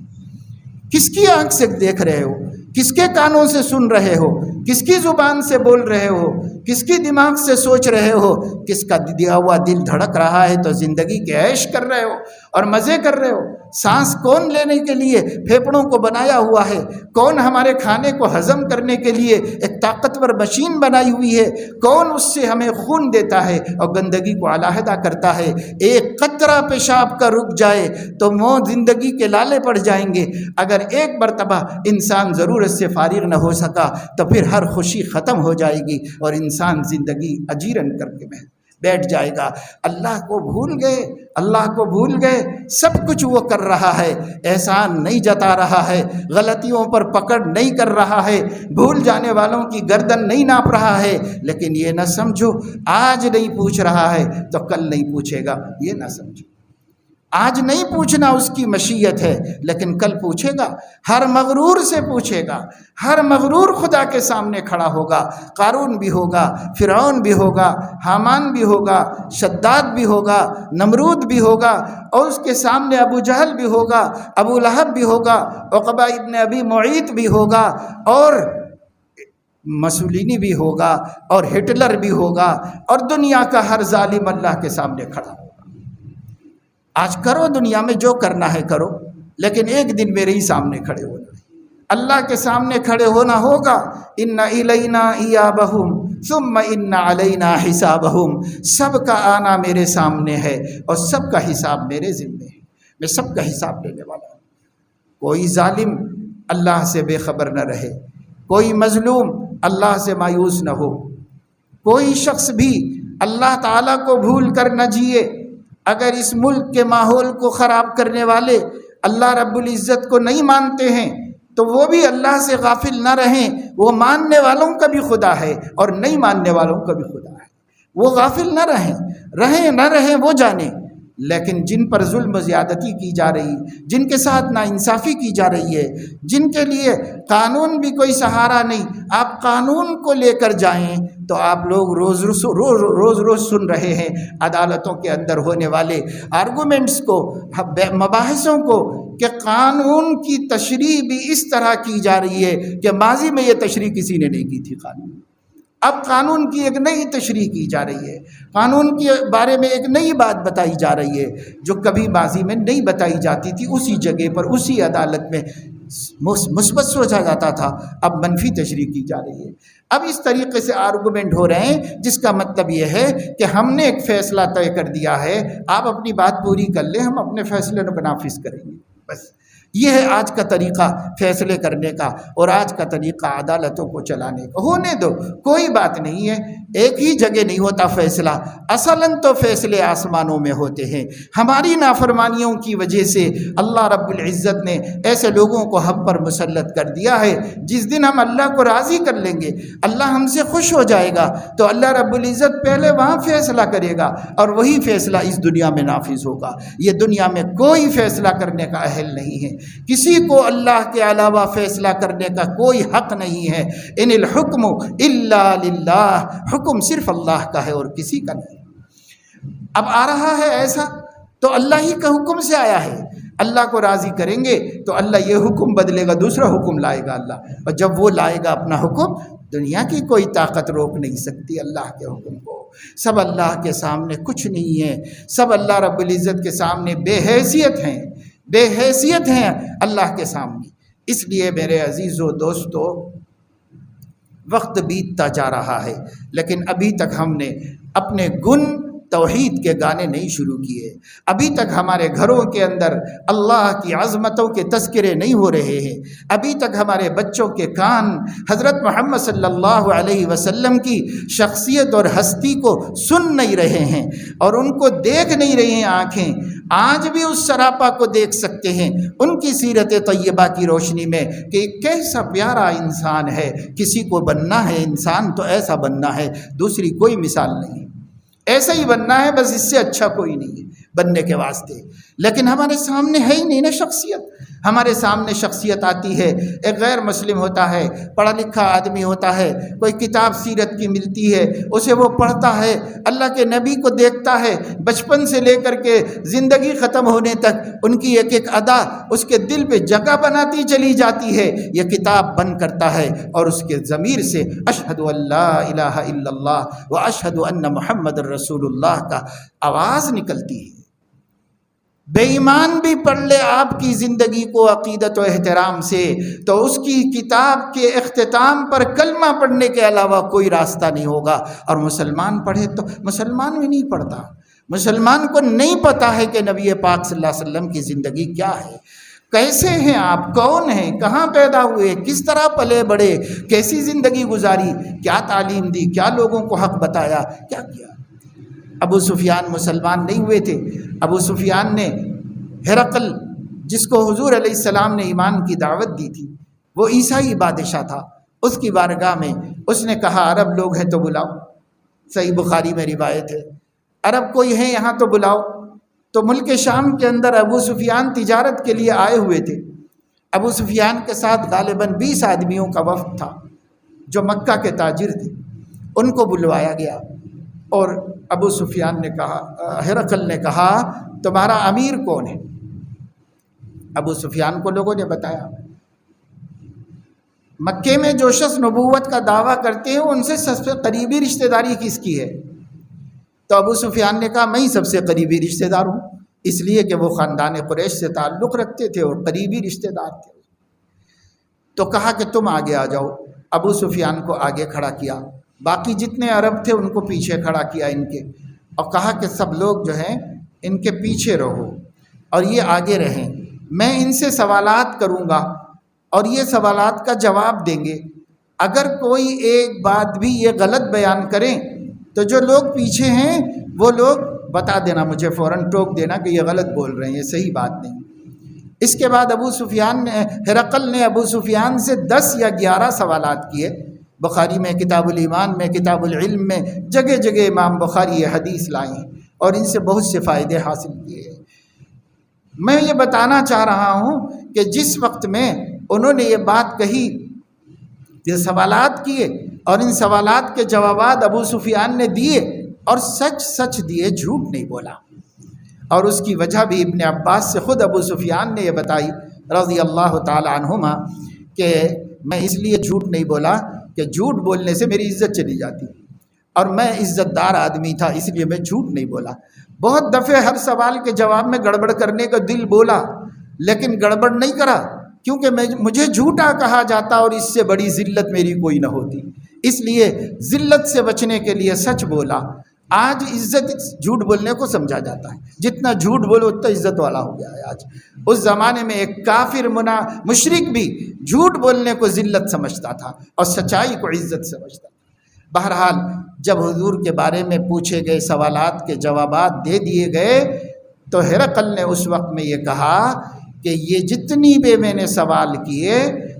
کس کی آنکھ سے دیکھ رہے ہو؟ کس کے کانوں سے سن رہے ہو؟ کس کی زبان سے بول رہے ہو؟ کس کی دماغ سے سوچ رہے ہو؟ کس کا دیا ہوا دل دھڑک رہا ہے تو زندگی کے عیش کر رہے ہو اور مزے کر رہے ہو؟ سانس کون لینے کے لیے پھیپھڑوں کو بنایا ہوا ہے؟ کون ہمارے کھانے کو ہضم کرنے کے لیے ایک طاقتور مشین بنائی ہوئی ہے؟ کون اس سے ہمیں خون دیتا ہے اور گندگی کو علیحدہ کرتا ہے؟ ایک قطرہ پیشاب کا رک جائے تو موت زندگی کے لالے پڑ جائیں گے۔ اگر ایک مرتبہ انسان ضرورت سے فارغ نہ ہو سکا تو پھر ہر خوشی ختم ہو جائے گی اور انسان زندگی اجیرن کر کے بیٹھ جائے گا۔ بیٹھ جائے گا۔ اللہ کو بھول گئے، اللہ کو بھول گئے، سب کچھ وہ کر رہا ہے، احسان نہیں جتا رہا ہے، غلطیوں پر پکڑ نہیں کر رہا ہے، بھول جانے والوں کی گردن نہیں ناپ رہا ہے، لیکن یہ نہ سمجھو آج نہیں پوچھ رہا ہے تو کل نہیں پوچھے گا، یہ نہ سمجھو۔ آج نہیں پوچھنا اس کی مشیت ہے، لیکن کل پوچھے گا، ہر مغرور سے پوچھے گا، ہر مغرور خدا کے سامنے کھڑا ہوگا۔ قارون بھی ہوگا، فرعون بھی ہوگا، حامان بھی ہوگا، شداد بھی ہوگا، نمرود بھی ہوگا، اور اس کے سامنے ابو جہل بھی ہوگا، ابو لہب بھی ہوگا، عقبہ ابن ابی معیط بھی ہوگا، اور مسولینی بھی ہوگا، اور ہٹلر بھی ہوگا، اور دنیا کا ہر ظالم اللہ کے سامنے کھڑا ہوگا۔ آج کرو دنیا میں جو کرنا ہے کرو، لیکن ایک دن میرے ہی سامنے کھڑے ہونا ہے، اللہ کے سامنے کھڑے ہونا ہوگا۔ ان الینا ایابہم ثم ان علینا حسابہم، سب کا آنا میرے سامنے ہے اور سب کا حساب میرے ذمے ہے، میں سب کا حساب لینے والا ہوں۔ کوئی ظالم اللہ سے بے خبر نہ رہے، کوئی مظلوم اللہ سے مایوس نہ ہو، کوئی شخص بھی اللہ تعالیٰ کو بھول کر نہ جیے۔ اگر اس ملک کے ماحول کو خراب کرنے والے اللہ رب العزت کو نہیں مانتے ہیں تو وہ بھی اللہ سے غافل نہ رہیں، وہ ماننے والوں کا بھی خدا ہے اور نہیں ماننے والوں کا بھی خدا ہے، وہ غافل نہ رہیں نہ رہیں وہ جانیں۔ لیکن جن پر ظلم و زیادتی کی جا رہی، جن کے ساتھ ناانصافی کی جا رہی ہے، جن کے لیے قانون بھی کوئی سہارا نہیں، آپ قانون کو لے کر جائیں تو آپ لوگ روز روز سن رہے ہیں عدالتوں کے اندر ہونے والے آرگومنٹس کو، مباحثوں کو، کہ قانون کی تشریح بھی اس طرح کی جا رہی ہے کہ ماضی میں یہ تشریح کسی نے نہیں کی تھی۔ قانون اب قانون کی ایک نئی تشریح کی جا رہی ہے، قانون کے بارے میں ایک نئی بات بتائی جا رہی ہے جو کبھی ماضی میں نہیں بتائی جاتی تھی، اسی جگہ پر اسی عدالت میں مثبت سوچا جاتا تھا، اب منفی تشریح کی جا رہی ہے۔ اب اس طریقے سے آرگومنٹ ہو رہے ہیں جس کا مطلب یہ ہے کہ ہم نے ایک فیصلہ طے کر دیا ہے، آپ اپنی بات پوری کر لیں، ہم اپنے فیصلے کو نافذ کریں گے، بس یہ ہے آج کا طریقہ فیصلے کرنے کا اور آج کا طریقہ عدالتوں کو چلانے کا۔ ہونے دو، کوئی بات نہیں ہے، ایک ہی جگہ نہیں ہوتا فیصلہ، اصلاً تو فیصلے آسمانوں میں ہوتے ہیں۔ ہماری نافرمانیوں کی وجہ سے اللہ رب العزت نے ایسے لوگوں کو ہم پر مسلط کر دیا ہے۔ جس دن ہم اللہ کو راضی کر لیں گے، اللہ ہم سے خوش ہو جائے گا، تو اللہ رب العزت پہلے وہاں فیصلہ کرے گا اور وہی فیصلہ اس دنیا میں نافذ ہوگا۔ یہ دنیا میں کوئی فیصلہ کرنے کا اہل نہیں ہے، کسی کو اللہ کے علاوہ فیصلہ کرنے کا کوئی حق نہیں ہے۔ ان الحکم الا للہ، حکم صرف اللہ کا ہے اور کسی کا نہیں۔ اب آ رہا ہے ایسا تو اللہ ہی کا حکم سے آیا ہے، اللہ کو راضی کریں گے تو اللہ یہ حکم بدلے گا، دوسرا حکم لائے گا اللہ، اور جب وہ لائے گا اپنا حکم، دنیا کی کوئی طاقت روک نہیں سکتی اللہ کے حکم کو۔ سب اللہ کے سامنے کچھ نہیں ہے، سب اللہ رب العزت کے سامنے بے حیثیت ہیں، بے حیثیت ہیں اللہ کے سامنے۔ اس لیے میرے عزیزو دوستو، وقت بیتتا جا رہا ہے لیکن ابھی تک ہم نے اپنے گن توحید کے گانے نہیں شروع کیے، ابھی تک ہمارے گھروں کے اندر اللہ کی عظمتوں کے تذکرے نہیں ہو رہے ہیں، ابھی تک ہمارے بچوں کے کان حضرت محمد صلی اللہ علیہ وسلم کی شخصیت اور ہستی کو سن نہیں رہے ہیں اور ان کو دیکھ نہیں رہی ہیں آنکھیں۔ آج بھی اس سراپا کو دیکھ سکتے ہیں ان کی سیرت طیبہ کی روشنی میں کہ کیسا پیارا انسان ہے، کسی کو بننا ہے انسان تو ایسا بننا ہے، دوسری کوئی مثال نہیں، ایسا ہی بننا ہے، بس اس سے اچھا کوئی نہیں ہے بننے کے واسطے۔ لیکن ہمارے سامنے ہے ہی نہیں نا شخصیت، ہمارے سامنے شخصیت آتی ہے، ایک غیر مسلم ہوتا ہے، پڑھا لکھا آدمی ہوتا ہے، کوئی کتاب سیرت کی ملتی ہے، اسے وہ پڑھتا ہے، اللہ کے نبی کو دیکھتا ہے، بچپن سے لے کر کے زندگی ختم ہونے تک ان کی ایک ایک ادا اس کے دل پہ جگہ بناتی چلی جاتی ہے، یہ کتاب بند کرتا ہے اور اس کے ضمیر سے اشہد ان لا الہ الا اللہ و اشہد ان محمد رسول اللہ کا آواز نکلتی ہے۔ بے ایمان بھی پڑھ لے آپ کی زندگی کو عقیدت و احترام سے تو اس کی کتاب کے اختتام پر کلمہ پڑھنے کے علاوہ کوئی راستہ نہیں ہوگا، اور مسلمان پڑھے تو مسلمان بھی نہیں پڑھتا، مسلمان کو نہیں پتہ ہے کہ نبی پاک صلی اللہ علیہ وسلم کی زندگی کیا ہے، کیسے ہیں آپ، کون ہیں، کہاں پیدا ہوئے، کس طرح پلے بڑھے، کیسی زندگی گزاری، کیا تعلیم دی، کیا لوگوں کو حق بتایا، کیا کیا۔ ابو سفیان مسلمان نہیں ہوئے تھے۔ ابو سفیان نے ہرقل، جس کو حضور علیہ السلام نے ایمان کی دعوت دی تھی، وہ عیسائی بادشاہ تھا، اس کی بارگاہ میں اس نے کہا عرب لوگ ہیں تو بلاؤ، صحیح بخاری میں روایت ہے، عرب کوئی ہے یہاں تو بلاؤ۔ تو ملک شام کے اندر ابو سفیان تجارت کے لیے آئے ہوئے تھے۔ ابو سفیان کے ساتھ غالباً 20 آدمیوں کا وفد تھا جو مکہ کے تاجر تھے، ان کو بلوایا گیا اور ابو سفیان نے کہا، ہرقل نے کہا تمہارا امیر کون ہے؟ ابو سفیان کو لوگوں نے بتایا مکے میں جو شخص نبوت کا دعویٰ کرتے ہیں ان سے سب سے قریبی رشتہ داری کس کی ہے؟ تو ابو سفیان نے کہا میں ہی سب سے قریبی رشتہ دار ہوں، اس لیے کہ وہ خاندان قریش سے تعلق رکھتے تھے اور قریبی رشتہ دار تھے۔ تو کہا کہ تم آگے آ جاؤ۔ ابو سفیان کو آگے کھڑا کیا، باقی جتنے عرب تھے ان کو پیچھے کھڑا کیا ان کے، اور کہا کہ سب لوگ جو ہیں ان کے پیچھے رہو اور یہ آگے رہیں، میں ان سے سوالات کروں گا اور یہ سوالات کا جواب دیں گے، اگر کوئی ایک بات بھی یہ غلط بیان کریں تو جو لوگ پیچھے ہیں وہ لوگ بتا دینا، مجھے فوراً ٹوک دینا کہ یہ غلط بول رہے ہیں، یہ صحیح بات نہیں۔ اس کے بعد ہرقل نے ابو سفیان سے 10 یا 11 سوالات کیے۔ بخاری میں کتاب الایمان میں، کتاب العلم میں، جگہ جگہ امام بخاری یہ حدیث لائے ہیں اور ان سے بہت سے فائدے حاصل کیے ہیں۔ میں یہ بتانا چاہ رہا ہوں کہ جس وقت میں انہوں نے یہ بات کہی، یہ سوالات کیے اور ان سوالات کے جوابات ابو سفیان نے دیے اور سچ سچ دیے، جھوٹ نہیں بولا، اور اس کی وجہ بھی ابن عباس سے خود ابو سفیان نے یہ بتائی رضی اللہ تعالی عنہما کہ میں اس لیے جھوٹ نہیں بولا کہ جھوٹ بولنے سے میری عزت چلی جاتی اور میں عزت دار آدمی تھا، اس لیے میں جھوٹ نہیں بولا۔ بہت دفعہ ہر سوال کے جواب میں گڑبڑ کرنے کا دل بولا، لیکن گڑبڑ نہیں کرا، کیونکہ مجھے جھوٹا کہا جاتا اور اس سے بڑی ذلت میری کوئی نہ ہوتی، اس لیے ذلت سے بچنے کے لیے سچ بولا۔ آج عزت جھوٹ بولنے کو سمجھا جاتا ہے، جتنا جھوٹ بولو اتنا عزت والا ہو گیا ہے آج۔ اس زمانے میں ایک کافر مشرک بھی جھوٹ بولنے کو ذلت سمجھتا تھا اور سچائی کو عزت سمجھتا تھا۔ بہرحال جب حضور کے بارے میں پوچھے گئے سوالات کے جوابات دے دیے گئے تو ہرقل نے اس وقت میں یہ کہا کہ یہ جتنی بھی میں نے سوال کیے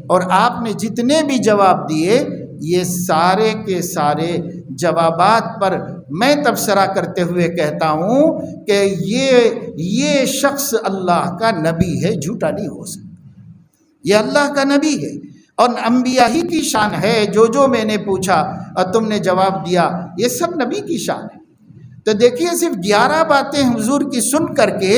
اور آپ نے جتنے بھی جواب دیے، یہ سارے کے سارے جوابات پر میں تبصرہ کرتے ہوئے کہتا ہوں کہ یہ شخص اللہ کا نبی ہے، جھوٹا نہیں ہو سکتا، یہ اللہ کا نبی ہے اور انبیاء ہی کی شان ہے۔ جو میں نے پوچھا اور تم نے جواب دیا، یہ سب نبی کی شان ہے۔ تو دیکھیے صرف 11 باتیں حضور کی سن کر کے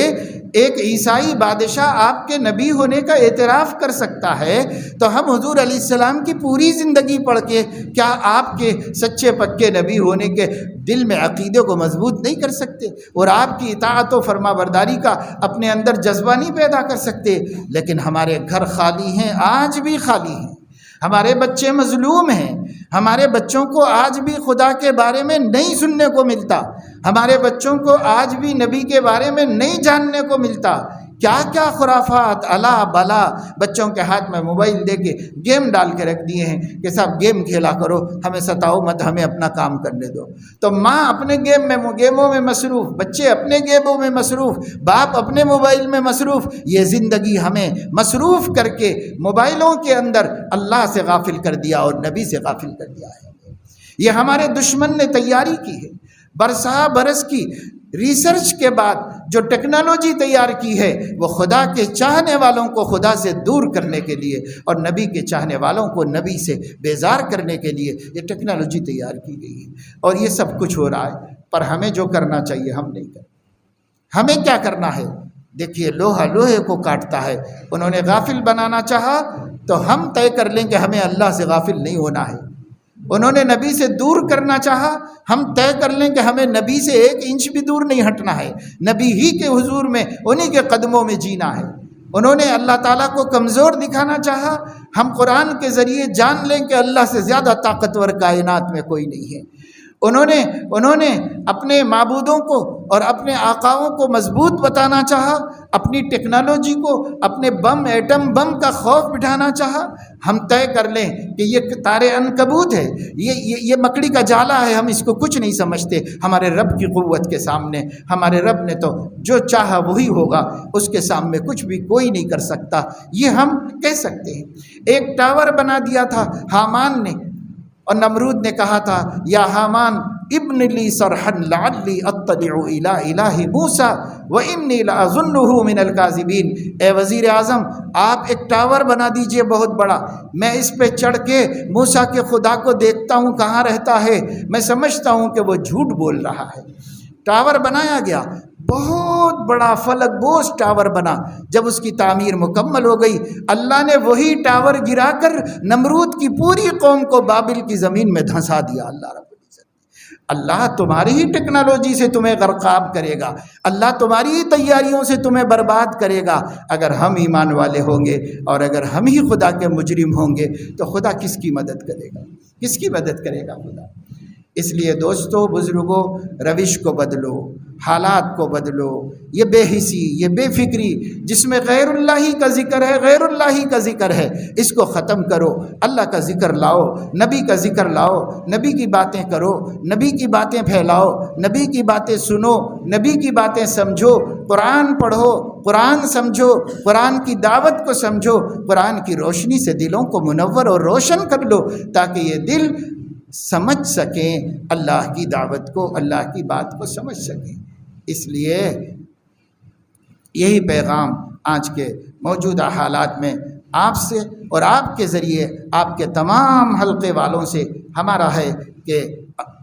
ایک عیسائی بادشاہ آپ کے نبی ہونے کا اعتراف کر سکتا ہے، تو ہم حضور علیہ السلام کی پوری زندگی پڑھ کے کیا آپ کے سچے پکے نبی ہونے کے دل میں عقیدے کو مضبوط نہیں کر سکتے اور آپ کی اطاعت و فرما برداری کا اپنے اندر جذبہ نہیں پیدا کر سکتے؟ لیکن ہمارے گھر خالی ہیں، آج بھی خالی ہیں، ہمارے بچے مظلوم ہیں، ہمارے بچوں کو آج بھی خدا کے بارے میں نہیں سننے کو ملتا، ہمارے بچوں کو آج بھی نبی کے بارے میں نہیں جاننے کو ملتا۔ کیا کیا خرافات الا بلا بچوں کے ہاتھ میں موبائل دے کے گیم ڈال کے رکھ دیے ہیں کہ صاحب گیم کھیلا کرو، ہمیں ستاؤ مت، ہمیں اپنا کام کرنے دو۔ تو ماں اپنے گیموں میں مصروف، بچے اپنے گیموں میں مصروف، باپ اپنے موبائل میں مصروف، یہ زندگی ہمیں مصروف کر کے موبائلوں کے اندر اللہ سے غافل کر دیا اور نبی سے غافل کر دیا ہے۔ یہ ہمارے دشمن نے تیاری کی ہے، برسا برس کی ریسرچ کے بعد جو ٹیکنالوجی تیار کی ہے، وہ خدا کے چاہنے والوں کو خدا سے دور کرنے کے لیے اور نبی کے چاہنے والوں کو نبی سے بیزار کرنے کے لیے یہ ٹیکنالوجی تیار کی گئی ہے، اور یہ سب کچھ ہو رہا ہے۔ پر ہمیں جو کرنا چاہیے ہم نہیں کریں۔ ہمیں کیا کرنا ہے؟ دیکھیے لوہا لوہے کو کاٹتا ہے، انہوں نے غافل بنانا چاہا تو ہم طے کر لیں کہ ہمیں اللہ سے غافل نہیں ہونا ہے۔ انہوں نے نبی سے دور کرنا چاہا، ہم طے کر لیں کہ ہمیں نبی سے 1 انچ بھی دور نہیں ہٹنا ہے، نبی ہی کے حضور میں انہی کے قدموں میں جینا ہے۔ انہوں نے اللہ تعالیٰ کو کمزور دکھانا چاہا، ہم قرآن کے ذریعے جان لیں کہ اللہ سے زیادہ طاقتور کائنات میں کوئی نہیں ہے۔ انہوں نے اپنے معبودوں کو اور اپنے آقاؤں کو مضبوط بتانا چاہا، اپنی ٹیکنالوجی کو، اپنے بم ایٹم بم کا خوف بٹھانا چاہا، ہم طے کر لیں کہ یہ تارے عنکبوت ہے، یہ مکڑی کا جالا ہے، ہم اس کو کچھ نہیں سمجھتے، ہمارے رب کی قوت کے سامنے ہمارے رب نے تو جو چاہا وہی ہوگا، اس کے سامنے کچھ بھی کوئی نہیں کر سکتا، یہ ہم کہہ سکتے ہیں۔ ایک ٹاور بنا دیا تھا حامان نے، اور نمرود نے کہا تھا یا حامان ابن لی صرحا لعلی اطلع الی الہ موسیٰ وانی لاظنہ من الکاذبین۔ اے وزیر اعظم، آپ ایک ٹاور بنا دیجئے بہت بڑا، میں اس پہ چڑھ کے موسیٰ کے خدا کو دیکھتا ہوں کہاں رہتا ہے، میں سمجھتا ہوں کہ وہ جھوٹ بول رہا ہے۔ ٹاور بنایا گیا، بہت بڑا فلک بوس ٹاور بنا۔ جب اس کی تعمیر مکمل ہو گئی، اللہ نے وہی ٹاور گرا کر نمرود کی پوری قوم کو بابل کی زمین میں دھنسا دیا۔ اللہ رب العزت، اللہ تمہاری ہی ٹیکنالوجی سے تمہیں غرقاب کرے گا، اللہ تمہاری ہی تیاریوں سے تمہیں برباد کرے گا، اگر ہم ایمان والے ہوں گے اور اگر ہم ہی خدا کے مجرم ہوں گے تو خدا کس کی مدد کرے گا؟ کس کی مدد کرے گا خدا؟ اس لیے دوستو، بزرگوں، روش کو بدلو، حالات کو بدلو۔ یہ بے حسی، یہ بے فکری جس میں غیر اللہ کا ذکر ہے، غیر اللہ کا ذکر ہے، اس کو ختم کرو، اللہ کا ذکر لاؤ، نبی کا ذکر لاؤ، نبی کی باتیں کرو، نبی کی باتیں پھیلاؤ، نبی کی باتیں سنو، نبی کی باتیں سمجھو، قرآن پڑھو، قرآن سمجھو، قرآن کی دعوت کو سمجھو، قرآن کی روشنی سے دلوں کو منور اور روشن کر لو تاکہ یہ دل سمجھ سکیں اللہ کی دعوت کو، اللہ کی بات کو سمجھ سکیں۔ اس لیے یہی پیغام آج کے موجودہ حالات میں آپ سے اور آپ کے ذریعے آپ کے تمام حلقے والوں سے ہمارا ہے کہ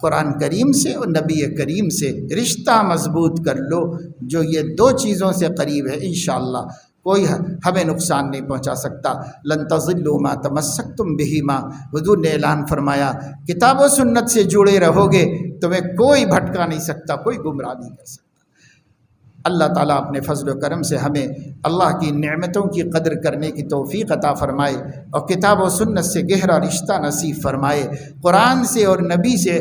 قرآن کریم سے اور نبی کریم سے رشتہ مضبوط کر لو۔ جو یہ دو چیزوں سے قریب ہے، انشاءاللہ کوئی ہمیں نقصان نہیں پہنچا سکتا۔ لن تضلوا ما تمسکتم بہما، حضور نے اعلان فرمایا کتاب و سنت سے جڑے رہو گے، تمہیں کوئی بھٹکا نہیں سکتا، کوئی گمراہ نہیں کر سکتا۔ اللہ تعالیٰ اپنے فضل و کرم سے ہمیں اللہ کی نعمتوں کی قدر کرنے کی توفیق عطا فرمائے اور کتاب و سنت سے گہرا رشتہ نصیب فرمائے، قرآن سے اور نبی سے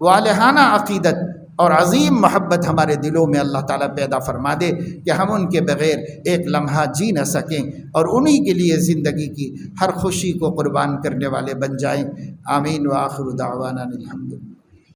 والہانہ عقیدت اور عظیم محبت ہمارے دلوں میں اللہ تعالیٰ پیدا فرما دے کہ ہم ان کے بغیر ایک لمحہ جی نہ سکیں اور انہی کے لیے زندگی کی ہر خوشی کو قربان کرنے والے بن جائیں۔ آمین وآخر دعوانا الحمدللہ۔